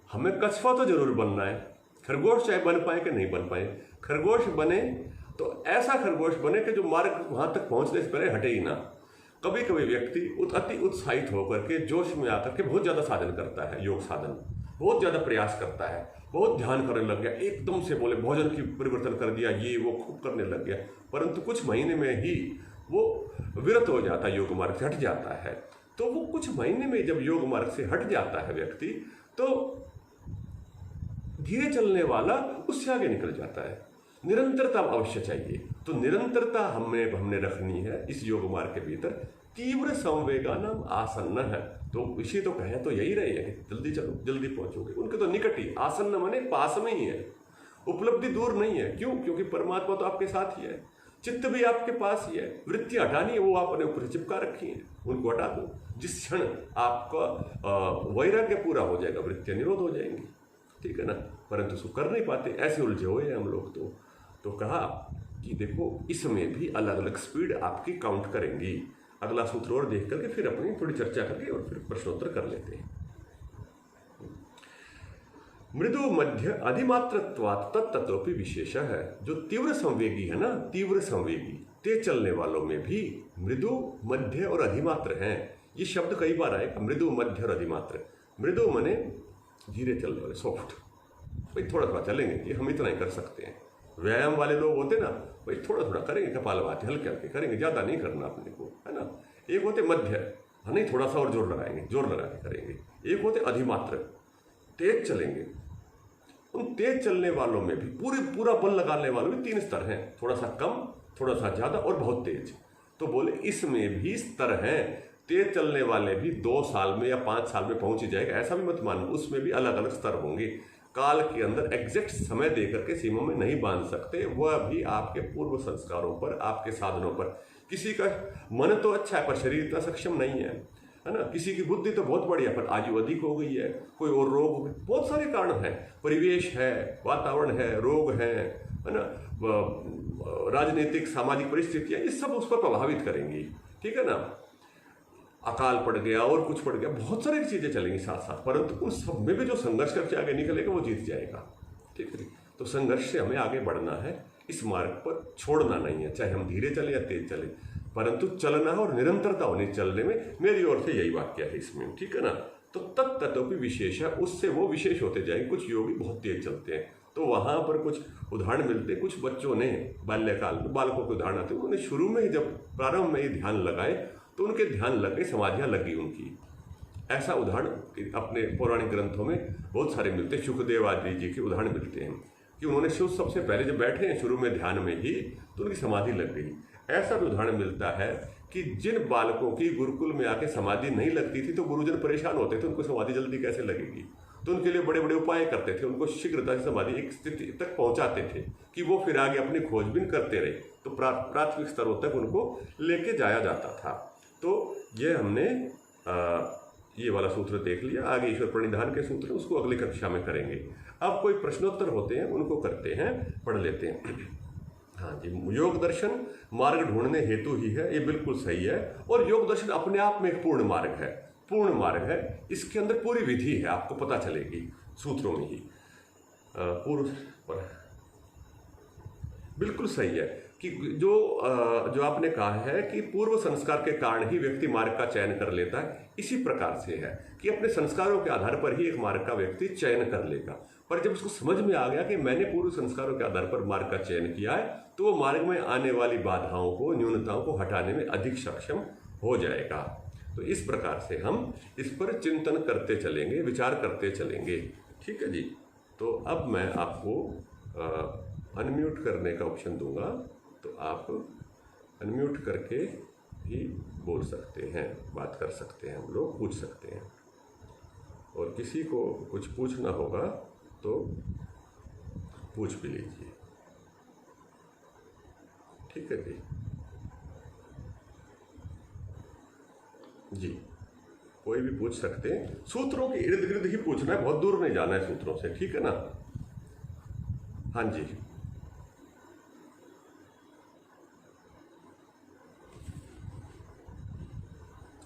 हमें कछुआ तो जरूर बनना है, खरगोश चाहे बन पाए कि नहीं बन पाए। खरगोश बने तो ऐसा खरगोश बने कि जो मार्ग वहां तक पहुंचने से पहले हटे ही ना। कभी कभी व्यक्ति अति उत्साहित होकर के, जोश में आकर के बहुत ज्यादा साधन करता है, योग साधन, बहुत ज्यादा प्रयास करता है, बहुत ध्यान करने लग गया, एकदम से बोले भोजन की परिवर्तन कर दिया, ये वो खूब करने लग गया, परंतु कुछ महीने में ही वो विरत हो जाता है, योग मार्ग से हट जाता है। तो वो कुछ महीने में जब योग मार्ग से हट जाता है व्यक्ति, तो धीरे चलने वाला उससे आगे निकल जाता है। निरंतरता अवश्य चाहिए, तो निरंतरता हमने रखनी है इस योग मार्ग के भीतर। तीव्र संवेगा नाम आसन्न है, तो इसी तो कहे तो यही रहे हैं कि जल्दी चलो जल्दी पहुंचोगे, उनके तो निकट ही, आसन्न माने पास में ही है, उपलब्धि दूर नहीं है। क्यों? क्योंकि परमात्मा तो आपके साथ ही है, चित्त भी आपके पास ही है। वृत्ति हटानी है, वो आपने ऊपर चिपका रखी है, उनको हटा दो। जिस क्षण आपका वैराग्य पूरा हो जाएगा, वृत्तियां निरोध हो जाएंगी, ठीक है ना। परंतु उसको कर नहीं पाते, ऐसे उलझे हुए हैं हम लोग। तो कहा कि देखो इसमें भी अलग अलग स्पीड आपकी काउंट करेंगी। अगला सूत्र और देख करके फिर अपनी थोड़ी चर्चा करके और फिर प्रश्नोत्तर कर लेते हैं। मृदु मध्य अधिमात्रत्वात् तत्ततोपि विशेष है। जो तीव्र संवेगी है ना, तीव्र संवेगी तेज चलने वालों में भी मृदु, मध्य और अधिमात्र हैं। ये शब्द कई बार आएगा, मृदु, मध्य और अधिमात्र। मृदु मने धीरे चलने वाले, सॉफ्ट, भाई थोड़ा थोड़ा चलेंगे, ये हम इतना ही कर सकते हैं। व्यायाम वाले लोग होते ना, भाई थोड़ा थोड़ा करेंगे, कपालभाति हल्के हल्के करेंगे, ज्यादा नहीं करना अपने को, है ना। एक होते मध्य, हाँ नहीं थोड़ा सा और जोर लगाएंगे, जोर लगा के करेंगे। एक होते अधिमात्र, तेज चलेंगे। उन तेज चलने वालों में भी पूरा बल लगाने वालों में 3 स्तर हैं, थोड़ा सा कम, थोड़ा सा ज्यादा और बहुत तेज। तो बोले इसमें भी स्तर हैं। तेज चलने वाले भी 2 साल में या 5 साल में पहुंच ही जाएगा, ऐसा भी मत मानो, उसमें भी अलग अलग स्तर होंगे। काल के अंदर एग्जैक्ट समय देकर के सीमा में नहीं बांध सकते, वह भी आपके पूर्व संस्कारों पर, आपके साधनों पर। किसी का मन तो अच्छा है पर शरीर इतना सक्षम नहीं है ना। किसी की बुद्धि तो बहुत बढ़िया पर आयु अधिक हो गई है, कोई और रोग, बहुत सारे कारण हैं, परिवेश है, वातावरण है, रोग है ना, राजनीतिक सामाजिक परिस्थितियां, ये सब उस पर प्रभावित करेंगी, ठीक है ना। अकाल पड़ गया और कुछ पड़ गया, बहुत सारी चीजें चलेंगी साथ साथ, परंतु उन सब में भी जो संघर्ष करके आगे निकलेगा वो जीत जाएगा, ठीक है। तो संघर्ष से हमें आगे बढ़ना है, इस मार्ग पर छोड़ना नहीं है, चाहे हम धीरे चले या तेज चले, परंतु चलना है और निरंतरता होनी चलने में। मेरी ओर से यही वाक्य है इसमें, ठीक है ना। तो तत्ततोपि विशेष है, उससे वो विशेष होते जाएंगे। कुछ योगी बहुत तेज चलते हैं, तो वहां पर कुछ उदाहरण मिलते हैं। कुछ बच्चों ने बाल्यकाल में, बालकों के उदाहरण आते हैं, उन्होंने शुरू में ही जब प्रारंभ में ही ध्यान लगाए तो उनके ध्यान लग गए, समाधियां लगी उनकी। ऐसा उदाहरण अपने पौराणिक ग्रंथों में बहुत सारे मिलते हैं। सुखदेव आदि जी के उदाहरण मिलते हैं कि उन्होंने सबसे पहले जब बैठे हैं शुरू में ध्यान में ही, तो उनकी समाधि लग गई। ऐसा भी उदाहरण मिलता है कि जिन बालकों की गुरुकुल में आके समाधि नहीं लगती थी तो गुरुजन परेशान होते थे, उनको समाधि जल्दी कैसे लगेगी, तो उनके लिए बड़े बड़े उपाय करते थे, उनको शीघ्रता से समाधि एक स्थिति तक पहुंचाते थे कि वो फिर आगे अपनी खोजबीन करते रहे, तो प्राथमिक स्तरों तक उनको लेके जाया जाता था। तो ये हमने ये वाला सूत्र देख लिया। आगे ईश्वर प्रणिधान के सूत्र उसको अगली कक्षा में करेंगे। अब कोई प्रश्नोत्तर होते हैं उनको करते हैं, पढ़ लेते हैं। हाँ जी, योग दर्शन मार्ग ढूंढने हेतु ही है, ये बिल्कुल सही है। और योग दर्शन अपने आप में एक पूर्ण मार्ग है, पूर्ण मार्ग है। इसके अंदर पूरी विधि है, आपको पता चलेगी सूत्रों में ही। बिल्कुल सही है कि जो आपने कहा है कि पूर्व संस्कार के कारण ही व्यक्ति मार्ग का चयन कर लेता है, इसी प्रकार से है कि अपने संस्कारों के आधार पर ही एक मार्ग का व्यक्ति चयन कर लेगा। पर जब उसको समझ में आ गया कि मैंने पूर्व संस्कारों के आधार पर मार्ग का चयन किया है, तो वो मार्ग में आने वाली बाधाओं को, न्यूनताओं को हटाने में अधिक सक्षम हो जाएगा। तो इस प्रकार से हम इस पर चिंतन करते चलेंगे, विचार करते चलेंगे। ठीक है जी। तो अब मैं आपको अनम्यूट करने का ऑप्शन दूंगा, तो आप अनम्यूट करके भी बोल सकते हैं, बात कर सकते हैं, हम लोग पूछ सकते हैं। और किसी को कुछ पूछना होगा तो पूछ भी लीजिए। ठीक है जी। जी, कोई भी पूछ सकते हैं। सूत्रों के इर्द गिर्द ही पूछना है, बहुत दूर नहीं जाना है सूत्रों से। ठीक है ना? हाँ जी।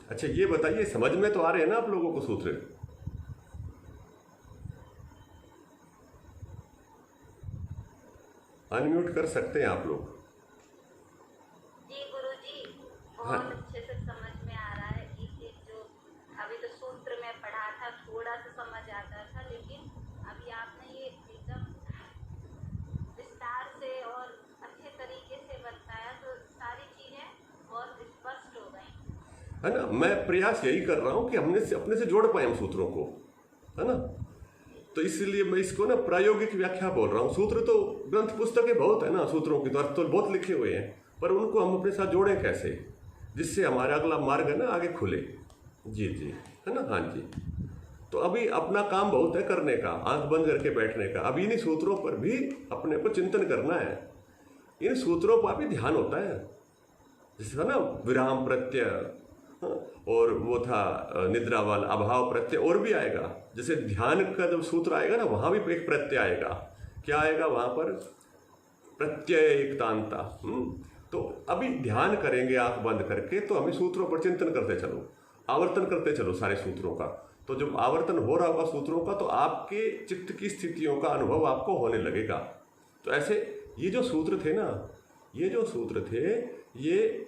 अच्छा, ये बताइए, समझ में तो आ रहे हैं ना आप लोगों को सूत्र? अनम्यूट कर सकते हैं आप लोग। जी गुरुजी, बहुत अच्छे से समझ में आ रहा है। एक जो अभी तो सूत्र में पढ़ा था थोड़ा सा समझ आता था, लेकिन अभी आपने ये एकदम विस्तार से और अच्छे तरीके से बताया, तो सारी चीजें बहुत स्पष्ट हो गई, है ना? मैं प्रयास यही कर रहा हूं कि अपने से जोड़ पाए हम सूत्रों को, है ना? तो इसलिए मैं इसको ना प्रायोगिक व्याख्या बोल रहा हूँ। सूत्र तो ग्रंथ पुस्तकें बहुत है ना, सूत्रों की तो अर्थ तो बहुत लिखे हुए हैं, पर उनको हम अपने साथ जोड़ें कैसे, जिससे हमारा अगला मार्ग है ना आगे खुले। जी जी, है ना? हाँ जी। तो अभी अपना काम बहुत है करने का, आंख बंद करके बैठने का। अभी इन्हीं सूत्रों पर भी अपने को चिंतन करना है। इन सूत्रों पर भी ध्यान होता है, जैसे ना विराम प्रत्यय, और वो था निद्रा वाला अभाव प्रत्यय, और भी आएगा। जैसे ध्यान का जब सूत्र आएगा ना, वहां भी एक प्रत्यय आएगा। क्या आएगा वहां पर? प्रत्यय एकतांता। तो अभी ध्यान करेंगे आंख बंद करके, तो हमें सूत्रों पर चिंतन करते चलो, आवर्तन करते चलो सारे सूत्रों का। तो जब आवर्तन हो रहा होगा सूत्रों का, तो आपके चित्त की स्थितियों का अनुभव आपको होने लगेगा। तो ऐसे ये जो सूत्र थे ना, ये जो सूत्र थे, ये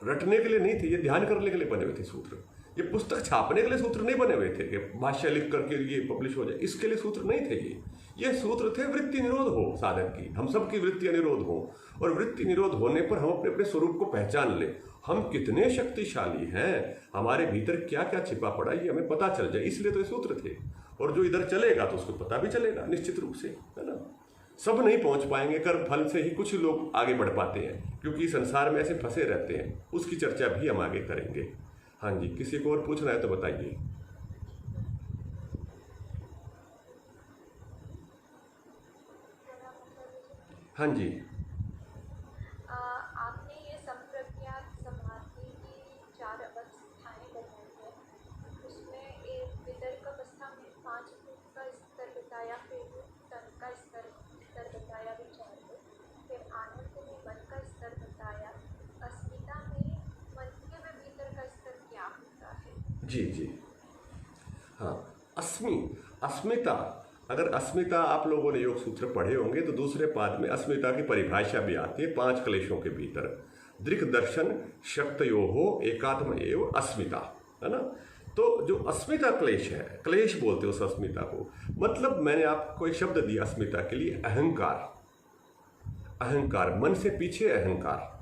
रटने के लिए नहीं थे, ये ध्यान करने के लिए बने हुए थे सूत्र। ये पुस्तक छापने के लिए सूत्र नहीं बने हुए थे कि भाष्य लिख करके ये पब्लिश हो जाए, इसके लिए सूत्र नहीं थे। ये सूत्र थे वृत्ति निरोध हो साधक की, हम सबकी वृत्ति निरोध हो। और वृत्ति निरोध होने पर हम अपने अपने स्वरूप को पहचान ले, हम कितने शक्तिशाली हैं, हमारे भीतर क्या क्या छिपा पड़ा ये हमें पता चल जाए। इसलिए तो ये सूत्र थे। और जो इधर चलेगा तो उसको पता भी चलेगा निश्चित रूप से, है ना? सब नहीं पहुंच पाएंगे, कर्म फल से ही कुछ लोग आगे बढ़ पाते हैं, क्योंकि संसार में ऐसे फंसे रहते हैं। उसकी चर्चा भी हम आगे करेंगे। हाँ जी, किसी को और पूछना है तो बताइए। हाँ जी। आपने ये संप्रज्ञात समाधि की 4 अवस्थाएं बताई है, उसमें एक वितर्क अवस्था में 5 फुट का स्तर बताया, फिर तन का स्तर बताया, विचार को, फिर आनंद में मन का स्तर बताया, अस्मिता में मन के व भीतर का स्तर क्या होता है? जी जी, हाँ। अस्मिता, अगर अस्मिता आप लोगों ने योग सूत्र पढ़े होंगे तो दूसरे पाद में अस्मिता की परिभाषा भी आती है 5 क्लेशों के भीतर। दृक् दर्शन शक्तयोः एकात्म एव अस्मिता, है ना? तो जो अस्मिता क्लेश है, क्लेश बोलते हो उस अस्मिता को, मतलब मैंने आपको एक शब्द दिया अस्मिता के लिए, अहंकार। अहंकार, मन से पीछे अहंकार।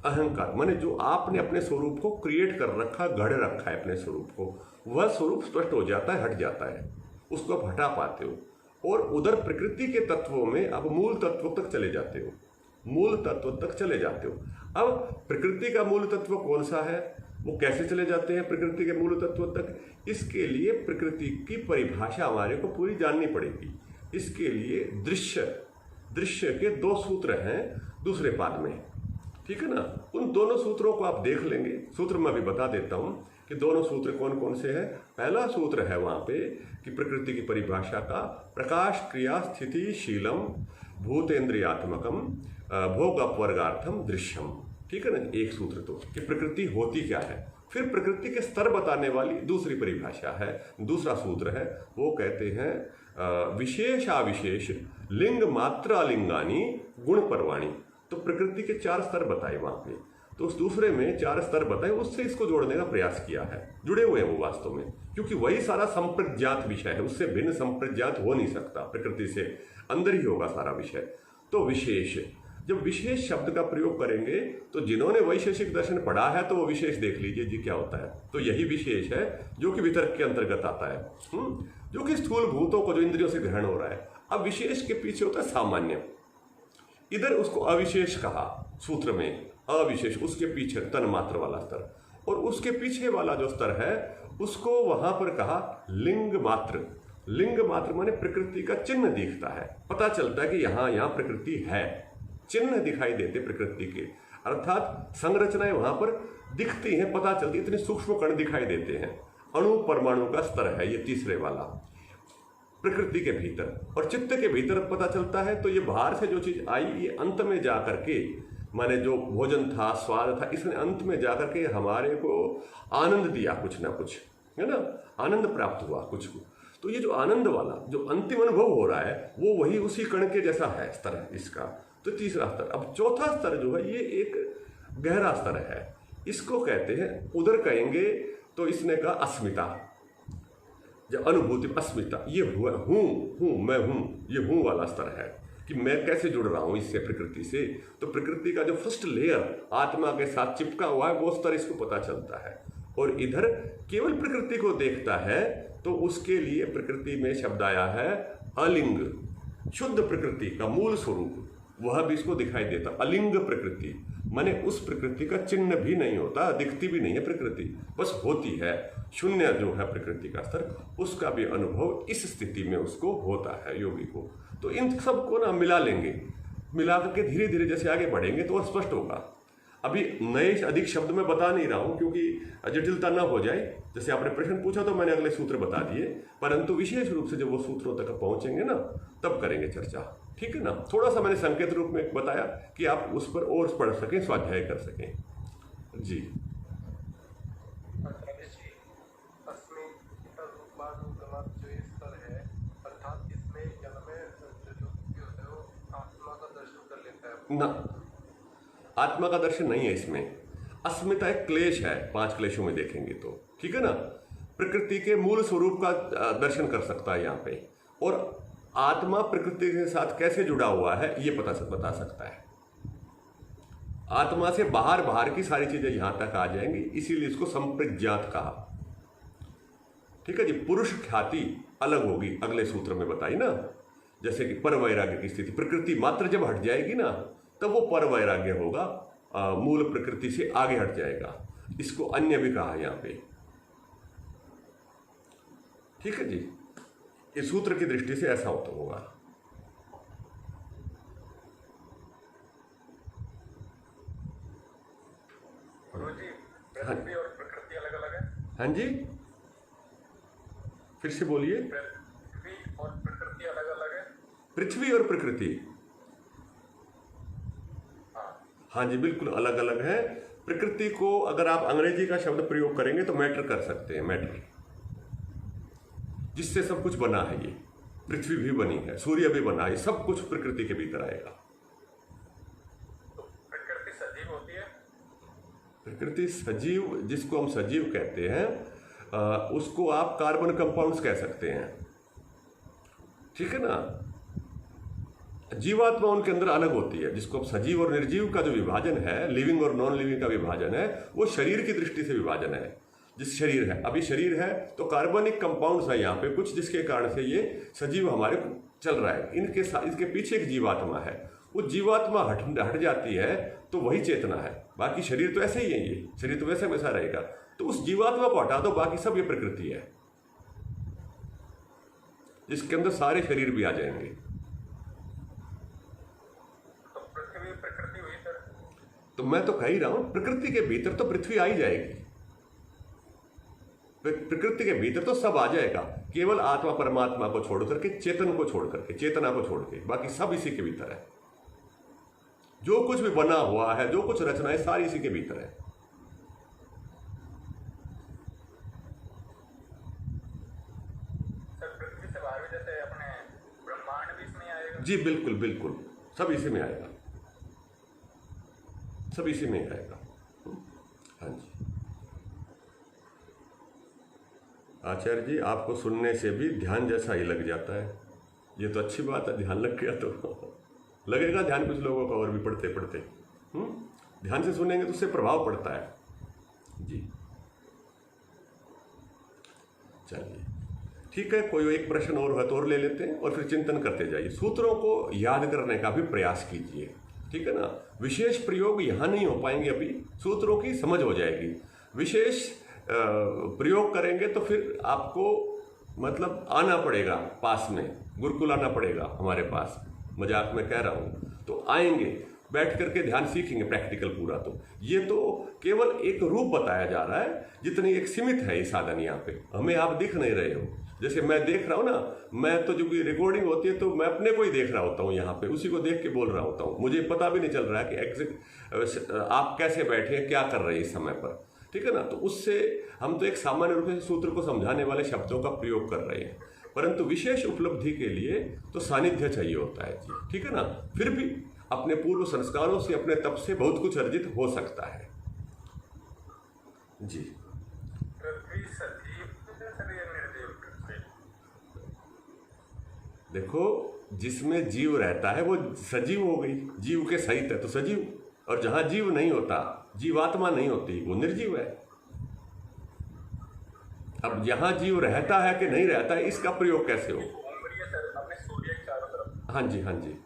अहंकार माने जो आपने अपने स्वरूप को क्रिएट कर रखा, गढ़ रखा है अपने स्वरूप को, वह स्वरूप स्पष्ट हो जाता है, हट जाता है, उसको आप हटा पाते हो। और उधर प्रकृति के तत्वों में आप मूल तत्वों तक चले जाते हो। मूल तत्व तक चले जाते हो। अब प्रकृति का मूल तत्व कौन सा है, वो कैसे चले जाते हैं प्रकृति के मूल तत्व तक, इसके लिए प्रकृति की परिभाषा हमारे को पूरी जाननी पड़ेगी। इसके लिए दृश्य के 2 सूत्र हैं दूसरे पाद में, ठीक है ना। उन दोनों सूत्रों को आप देख लेंगे। सूत्र मैं भी बता देता हूं कि दोनों सूत्र कौन कौन से हैं। पहला सूत्र है वहां पे कि प्रकृति की परिभाषा का प्रकाश क्रिया स्थिति शीलम भूतेन्द्रियात्मकम भोग अपवर्गार्थम दृश्यम, ठीक है ना। एक सूत्र तो कि प्रकृति होती क्या है। फिर प्रकृति के स्तर बताने वाली दूसरी परिभाषा है, दूसरा सूत्र है, वो कहते हैं विशेष अविशेष लिंग मात्र अलिंगानी गुण परवाणी। तो प्रकृति के 4 स्तर बताए वहां पे, तो उस दूसरे में 4 स्तर बताए, उससे इसको जोड़ने का प्रयास किया है। जुड़े हुए हैं वो वास्तव में, क्योंकि वही सारा संप्रज्ञात विषय है, उससे भिन्न संप्रज्ञात हो नहीं सकता, प्रकृति से अंदर ही होगा सारा विषय। तो विशेष, जब विशेष शब्द का प्रयोग करेंगे तो जिन्होंने वैशेषिक दर्शन पढ़ा है तो वो विशेष देख लीजिए जी क्या होता है। तो यही विशेष है जो कि वितर्क के अंतर्गत आता है, जो कि स्थूल भूतों को जो इंद्रियों से ग्रहण हो रहा है। अब विशेष के पीछे होता है सामान्य, इधर उसको अविशेष कहा सूत्र में, अविशेष उसके पीछे तन मात्र वाला स्तर, और उसके पीछे वाला जो स्तर है उसको वहां पर कहा लिंग मात्र। लिंग मात्र माने प्रकृति का चिन्ह दिखता है, पता चलता है कि यहाँ प्रकृति है, चिन्ह दिखाई देते प्रकृति के, अर्थात संरचनाएं वहां पर दिखती हैं, पता चलती, इतने सूक्ष्म कण दिखाई देते हैं। अणु परमाणु का स्तर है ये तीसरे वाला प्रकृति के भीतर, और चित्त के भीतर पता चलता है। तो ये बाहर से जो चीज आई ये अंत में जा करके, माने जो भोजन था, स्वाद था, इसने अंत में जा करके हमारे को आनंद दिया, कुछ ना कुछ, है ना, आनंद प्राप्त हुआ कुछ को। तो ये जो आनंद वाला जो अंतिम अनुभव हो रहा है वो वही उसी कण के जैसा है स्तर है इसका। तो तीसरा स्तर। अब चौथा स्तर जो है ये एक गहरा स्तर है, इसको कहते हैं, उधर कहेंगे तो इसने कहा अस्मिता, जब अनुभूति अस्मिता, ये हूँ मैं हूँ, ये हूँ वाला स्तर है कि मैं कैसे जुड़ रहा हूँ इससे, प्रकृति से। तो प्रकृति का जो फर्स्ट लेयर आत्मा के साथ चिपका हुआ है वो स्तर इसको पता चलता है। और इधर केवल प्रकृति को देखता है तो उसके लिए प्रकृति में शब्द आया है अलिंग, शुद्ध प्रकृति का मूल स्वरूप, वह भी इसको दिखाई देता। अलिंग प्रकृति माने उस प्रकृति का चिन्ह भी नहीं होता, दिखती भी नहीं है प्रकृति, बस होती है। शून्य जो है प्रकृति का स्तर, उसका भी अनुभव इस स्थिति में उसको होता है योगी को। तो इन सबको ना मिला लेंगे, मिला करके धीरे धीरे जैसे आगे बढ़ेंगे तो वह स्पष्ट होगा। अभी नए अधिक शब्द में बता नहीं रहा हूं क्योंकि जटिलता ना हो जाए। जैसे आपने प्रश्न पूछा तो मैंने अगले सूत्र बता दिए, परंतु विशेष रूप से जब वो सूत्रों तक पहुंचेंगे ना तब करेंगे चर्चा, ठीक है ना। थोड़ा सा मैंने संकेत रूप में बताया कि आप उस पर और पढ़ सकें, स्वाध्याय कर सकें जी। ना, आत्मा का दर्शन नहीं है इसमें, अस्मिता एक क्लेश है, 5 क्लेशों में देखेंगे तो, ठीक है ना। प्रकृति के मूल स्वरूप का दर्शन कर सकता है यहाँ पे, और आत्मा प्रकृति के साथ कैसे जुड़ा हुआ है ये बता सकता है। आत्मा से बाहर की सारी चीजें यहां तक आ जाएंगी, इसीलिए इसको संप्रज्ञात कहा, ठीक है जी। पुरुष ख्याति अलग होगी, अगले सूत्र में बताई ना, जैसे कि पर वैराग्य की स्थिति, प्रकृति मात्र जब हट जाएगी ना तब वो पर वैराग्य होगा, मूल प्रकृति से आगे हट जाएगा। इसको अन्य भी कहा यहां पे, ठीक है जी। इस सूत्र की दृष्टि से ऐसा होता होगा। गुरुजी, पृथ्वी और प्रकृति अलग अलग है? हाँ जी, फिर से बोलिए। पृथ्वी और प्रकृति अलग अलग है? पृथ्वी और प्रकृति, हाँ जी, बिल्कुल अलग अलग है। प्रकृति को अगर आप अंग्रेजी का शब्द प्रयोग करेंगे तो मैटर कर सकते हैं, मैटर, जिससे सब कुछ बना है। ये पृथ्वी भी बनी है, सूर्य भी बना है, सब कुछ प्रकृति के भीतर आएगा। तो प्रकृति सजीव होती है? प्रकृति सजीव, जिसको हम सजीव कहते हैं उसको आप कार्बन कंपाउंड्स कह सकते हैं, ठीक है ना। जीवात्मा उनके अंदर अलग होती है, जिसको अब सजीव और निर्जीव का जो विभाजन है, लिविंग और नॉन लिविंग का विभाजन है, वो शरीर की दृष्टि से विभाजन है। जिस शरीर है, अभी शरीर है तो कार्बनिक कंपाउंड्स है यहाँ पे कुछ, जिसके कारण से ये सजीव हमारे चल रहा है। इनके साथ इसके पीछे एक जीवात्मा है, वो जीवात्मा हट जाती है तो वही चेतना है। बाकी शरीर तो ऐसे ही है, ये शरीर तो वैसे वैसा रहेगा। तो उस जीवात्मा को हटा दो, बाकी सब ये प्रकृति है, जिसके अंदर सारे शरीर भी आ जाएंगे। तो पृथ्वी प्रकृति हुई सर। तो मैं तो कह ही रहा हूं, प्रकृति के भीतर तो पृथ्वी आ ही जाएगी, प्रकृति के भीतर तो सब आ जाएगा, केवल आत्मा परमात्मा को छोड़ करके, चेतन को छोड़ करके, चेतना को छोड़ के, बाकी सब इसी के भीतर है। जो कुछ भी बना हुआ है, जो कुछ रचना है, सारी इसी के भीतर है। सर पृथ्वी से बाहर भी जैसे अपने ब्रह्मांड भी इसमें आएगा? जी बिल्कुल बिल्कुल, सब इसी में आएगा, सब इसी में आएगा। हाँ जी आचार्य जी, आपको सुनने से भी ध्यान जैसा ही लग जाता है। ये तो अच्छी बात है, ध्यान लग गया तो लगेगा ध्यान कुछ लोगों का और भी पढ़ते पढ़ते। ध्यान से सुनेंगे तो उससे प्रभाव पड़ता है। जी चलिए ठीक है, कोई एक प्रश्न और है तो और ले लेते हैं और फिर चिंतन करते जाइए। सूत्रों को याद करने का भी प्रयास कीजिए, ठीक है ना। विशेष प्रयोग यहाँ नहीं हो पाएंगे, अभी सूत्रों की समझ हो जाएगी। विशेष प्रयोग करेंगे तो फिर आपको मतलब आना पड़ेगा पास में, गुरुकुल आना पड़ेगा हमारे पास, मजाक में कह रहा हूँ। तो आएंगे, बैठ करके ध्यान सीखेंगे प्रैक्टिकल पूरा। तो ये तो केवल एक रूप बताया जा रहा है, जितनी एक सीमित है ये साधन। यहाँ पे हमें आप दिख नहीं रहे हो, जैसे मैं देख रहा हूँ ना, मैं तो जो भी रिकॉर्डिंग होती है तो मैं अपने को ही देख रहा होता हूँ यहाँ पे, उसी को देख के बोल रहा होता हूँ। मुझे पता भी नहीं चल रहा है कि एग्जैक्ट आप कैसे बैठे हैं, क्या कर रहे हैं इस समय पर, ठीक है ना। तो उससे हम तो एक सामान्य रूप से सूत्र को समझाने वाले शब्दों का प्रयोग कर रहे हैं, परंतु विशेष उपलब्धि के लिए तो सानिध्य चाहिए होता है जी, ठीक है ना। फिर भी अपने पूर्व संस्कारों से, अपने तप से बहुत कुछ अर्जित हो सकता है जी। देखो, जिसमें जीव रहता है वो सजीव हो गई, जीव के सहित है तो सजीव, और जहां जीव नहीं होता, जीवात्मा नहीं होती, वो निर्जीव है। अब यहां जीव रहता है कि नहीं रहता है, इसका प्रयोग कैसे हो? हाँ जी हाँ जी।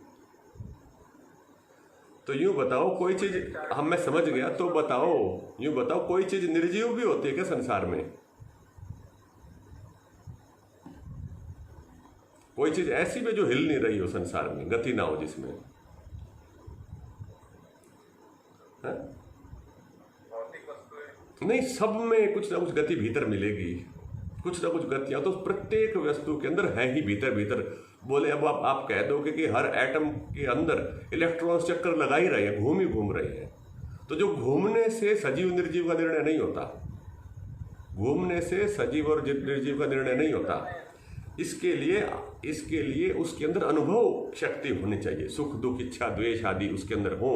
तो यूं बताओ, कोई चीज मैं समझ गया, तो बताओ, यूं बताओ, कोई चीज निर्जीव भी होती है क्या संसार में? कोई चीज ऐसी भी जो हिल नहीं रही हो संसार में, गति ना हो जिसमें? नहीं, सब में कुछ ना कुछ गति भीतर मिलेगी, कुछ ना कुछ गतियां तो प्रत्येक वस्तु के अंदर है ही भीतर भीतर। बोले अब आप कह दोगे कि हर एटम के अंदर इलेक्ट्रॉन्स चक्कर लगा ही रहे हैं, घूम ही घूम रहे हैं, तो जो घूमने से सजीव निर्जीव का निर्णय नहीं होता, घूमने से सजीव और निर्जीव का निर्णय नहीं होता। इसके लिए उसके अंदर अनुभव शक्ति होनी चाहिए, सुख दुख इच्छा द्वेष आदि उसके अंदर हो,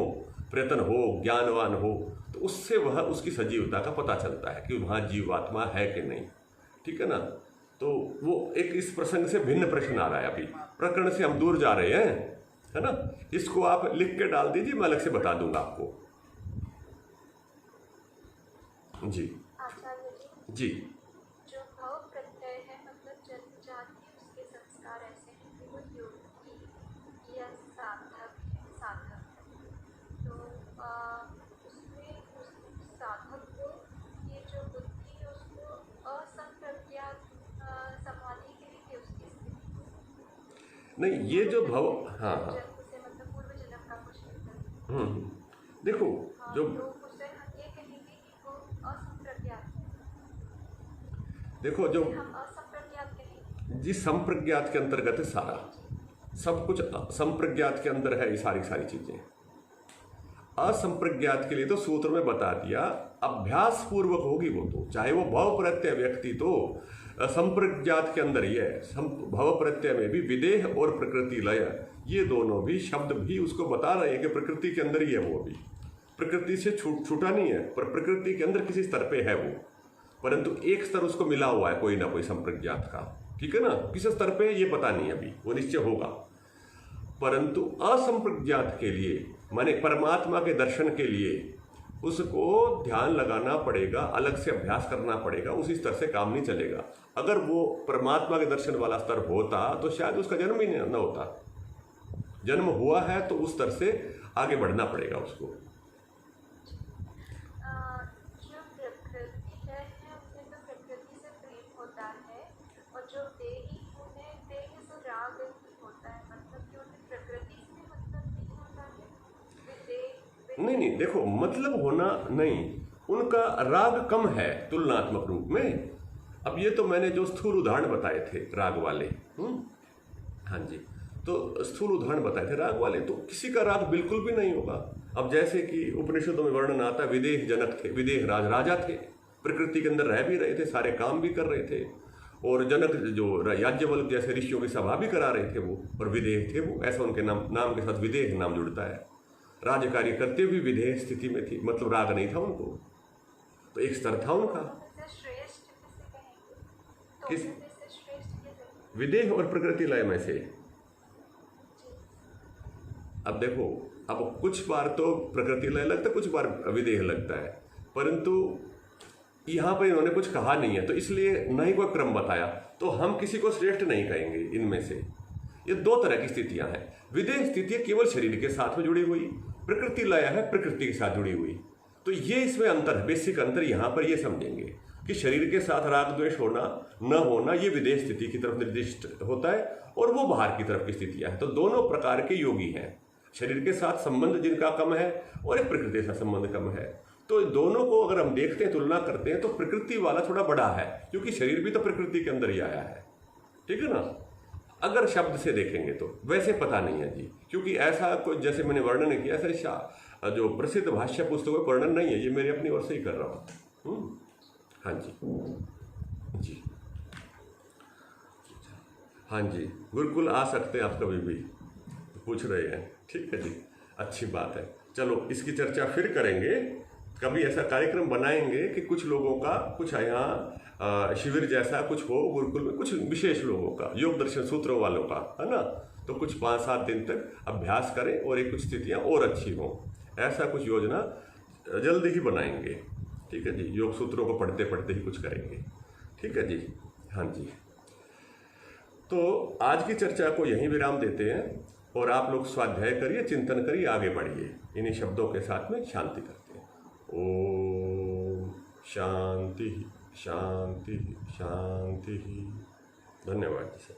प्रयत्न हो, ज्ञानवान हो, तो उससे वह उसकी सजीवता का पता चलता है कि वहाँ जीवात्मा है कि नहीं, ठीक है ना। तो वो एक इस प्रसंग से भिन्न प्रश्न आ रहा है, अभी प्रकरण से हम दूर जा रहे हैं, है ना। इसको आप लिख के डाल दीजिए, मैं अलग से बता दूंगा आपको जी। आचार्य जी, जो भाव प्रत्यय है, मतलब जन्म जाति उसके संस्कार ऐसे हैं कि वो योगी या साधक है। तो उसमें उस साधक को ये जो बुद्धि है उसको असंप्रज्ञात समाधि के लिए उसकी स्थिति नहीं, ये जो भाव, हाँ हाँ, जन्म से मतलब पूर्व जन्म का कुछ नहीं। देखो जो तो उसे हम ये कहेंगे कि वो असंप्रज्ञात है। देखो जो हम असंप्रज्ञात कहेंगे जी, संप्रज्ञात के अंतर्गत है सारा, सब कुछ संप्रज्ञात के अंदर है, ये सारी चीजें। असंप्रज्ञात के लिए तो सूत्र में बता दिया, अभ्यास पूर्वक होगी वो, तो चाहे वो भाव प्रत्यय व्यक्ति तो संप्रज्ञात के अंदर ही है। भाव प्रत्यय में भी विदेह और प्रकृति लय, ये दोनों भी शब्द भी उसको बता रहे हैं कि प्रकृति के अंदर ही है वो, भी प्रकृति से छूटा नहीं है, पर प्रकृति के अंदर किसी स्तर पे है वो, परंतु एक स्तर उसको मिला हुआ है कोई ना कोई संप्रज्ञात का, ठीक है ना। किस स्तर पे ये पता नहीं है, अभी वो निश्चय होगा। परंतु असंप्रज्ञात के लिए, माने परमात्मा के दर्शन के लिए, उसको ध्यान लगाना पड़ेगा, अलग से अभ्यास करना पड़ेगा, उसी स्तर से काम नहीं चलेगा। अगर वो परमात्मा के दर्शन वाला स्तर होता तो शायद उसका जन्म ही न होता, जन्म हुआ है तो उस तरह से आगे बढ़ना पड़ेगा उसको। जो प्रकृति है उन्हें तो प्रकृति से प्रेम होता है, और जो देही उन्हें देह से राग ही होता है, मतलब कि उन्हें प्रकृति से मतलब नहीं होता है। नहीं, देखो मतलब होना नहीं, उनका राग कम है तुलनात्मक रूप में। अब ये तो मैंने जो स्थूल उदाहरण बताए थे राग वाले, हाँ जी, तो स्थूल उदाहरण बताए थे राग वाले, तो किसी का राग बिल्कुल भी नहीं होगा। अब जैसे कि उपनिषदों में वर्णन आता है, विदेह जनक थे, विदेह राजा थे, प्रकृति के अंदर रह भी रहे थे, सारे काम भी कर रहे थे, और जनक जो याज्ञवल्क्य जैसे ऋषियों की सभा भी करा रहे थे वो, और विदेह थे वो, ऐसा उनके नाम के साथ विदेह नाम जुड़ता है। राज्य कार्य करते हुए विदेह स्थिति में थी, मतलब राग नहीं था उनको, तो एक स्तर था उनका। किस विदेह और प्रकृति लय में से? अब देखो, अब कुछ बार तो प्रकृति लय लगता है, कुछ बार विदेह लगता है, परंतु यहाँ पर इन्होंने कुछ कहा नहीं है, तो इसलिए न ही कोई क्रम बताया, तो हम किसी को श्रेष्ठ नहीं कहेंगे इनमें से। ये दो तरह की स्थितियां हैं। विदेह स्थिति केवल शरीर के साथ में जुड़ी हुई, प्रकृति लय है प्रकृति के साथ जुड़ी हुई। तो ये इसमें अंतर है, बेसिक अंतर यहाँ पर ये समझेंगे कि शरीर के साथ राग द्वेष होना न होना ये विदेह स्थिति की तरफ निर्दिष्ट होता है, और वो बाहर की तरफ की स्थितियां हैं। तो दोनों प्रकार के योगी हैं, शरीर के साथ संबंध जिनका कम है और एक प्रकृति के साथ संबंध कम है। तो दोनों को अगर हम देखते हैं, तुलना करते हैं, तो प्रकृति वाला थोड़ा बड़ा है, क्योंकि शरीर भी तो प्रकृति के अंदर ही आया है, ठीक है ना। अगर शब्द से देखेंगे तो वैसे पता नहीं है जी, क्योंकि ऐसा कोई जैसे मैंने वर्णन किया ऐसा जो प्रसिद्ध भाष्य पुस्तकों में वर्णन नहीं है, ये मेरे अपनी ओर से ही कर रहा हूँ। हाँ जी जी, हाँ जी, गुरुकुल आ सकते हैं आप कभी भी, पूछ रहे हैं, ठीक है जी, अच्छी बात है। चलो इसकी चर्चा फिर करेंगे, कभी ऐसा कार्यक्रम बनाएंगे कि कुछ लोगों का कुछ यहाँ शिविर जैसा कुछ हो गुरुकुल में, कुछ विशेष लोगों का, योग दर्शन सूत्रों वालों का, है ना, तो कुछ 5-7 दिन तक अभ्यास करें और एक कुछ स्थितियाँ और अच्छी हों, ऐसा कुछ योजना जल्दी ही बनाएंगे, ठीक है जी। योग सूत्रों को पढ़ते पढ़ते ही कुछ करेंगे, ठीक है जी, हाँ जी। तो आज की चर्चा को यहीं विराम देते हैं, और आप लोग स्वाध्याय करिए, चिंतन करिए, आगे बढ़िए, इन्हीं शब्दों के साथ में शांति करते हैं। ओम शांति शांति शांति। धन्यवाद जी सर।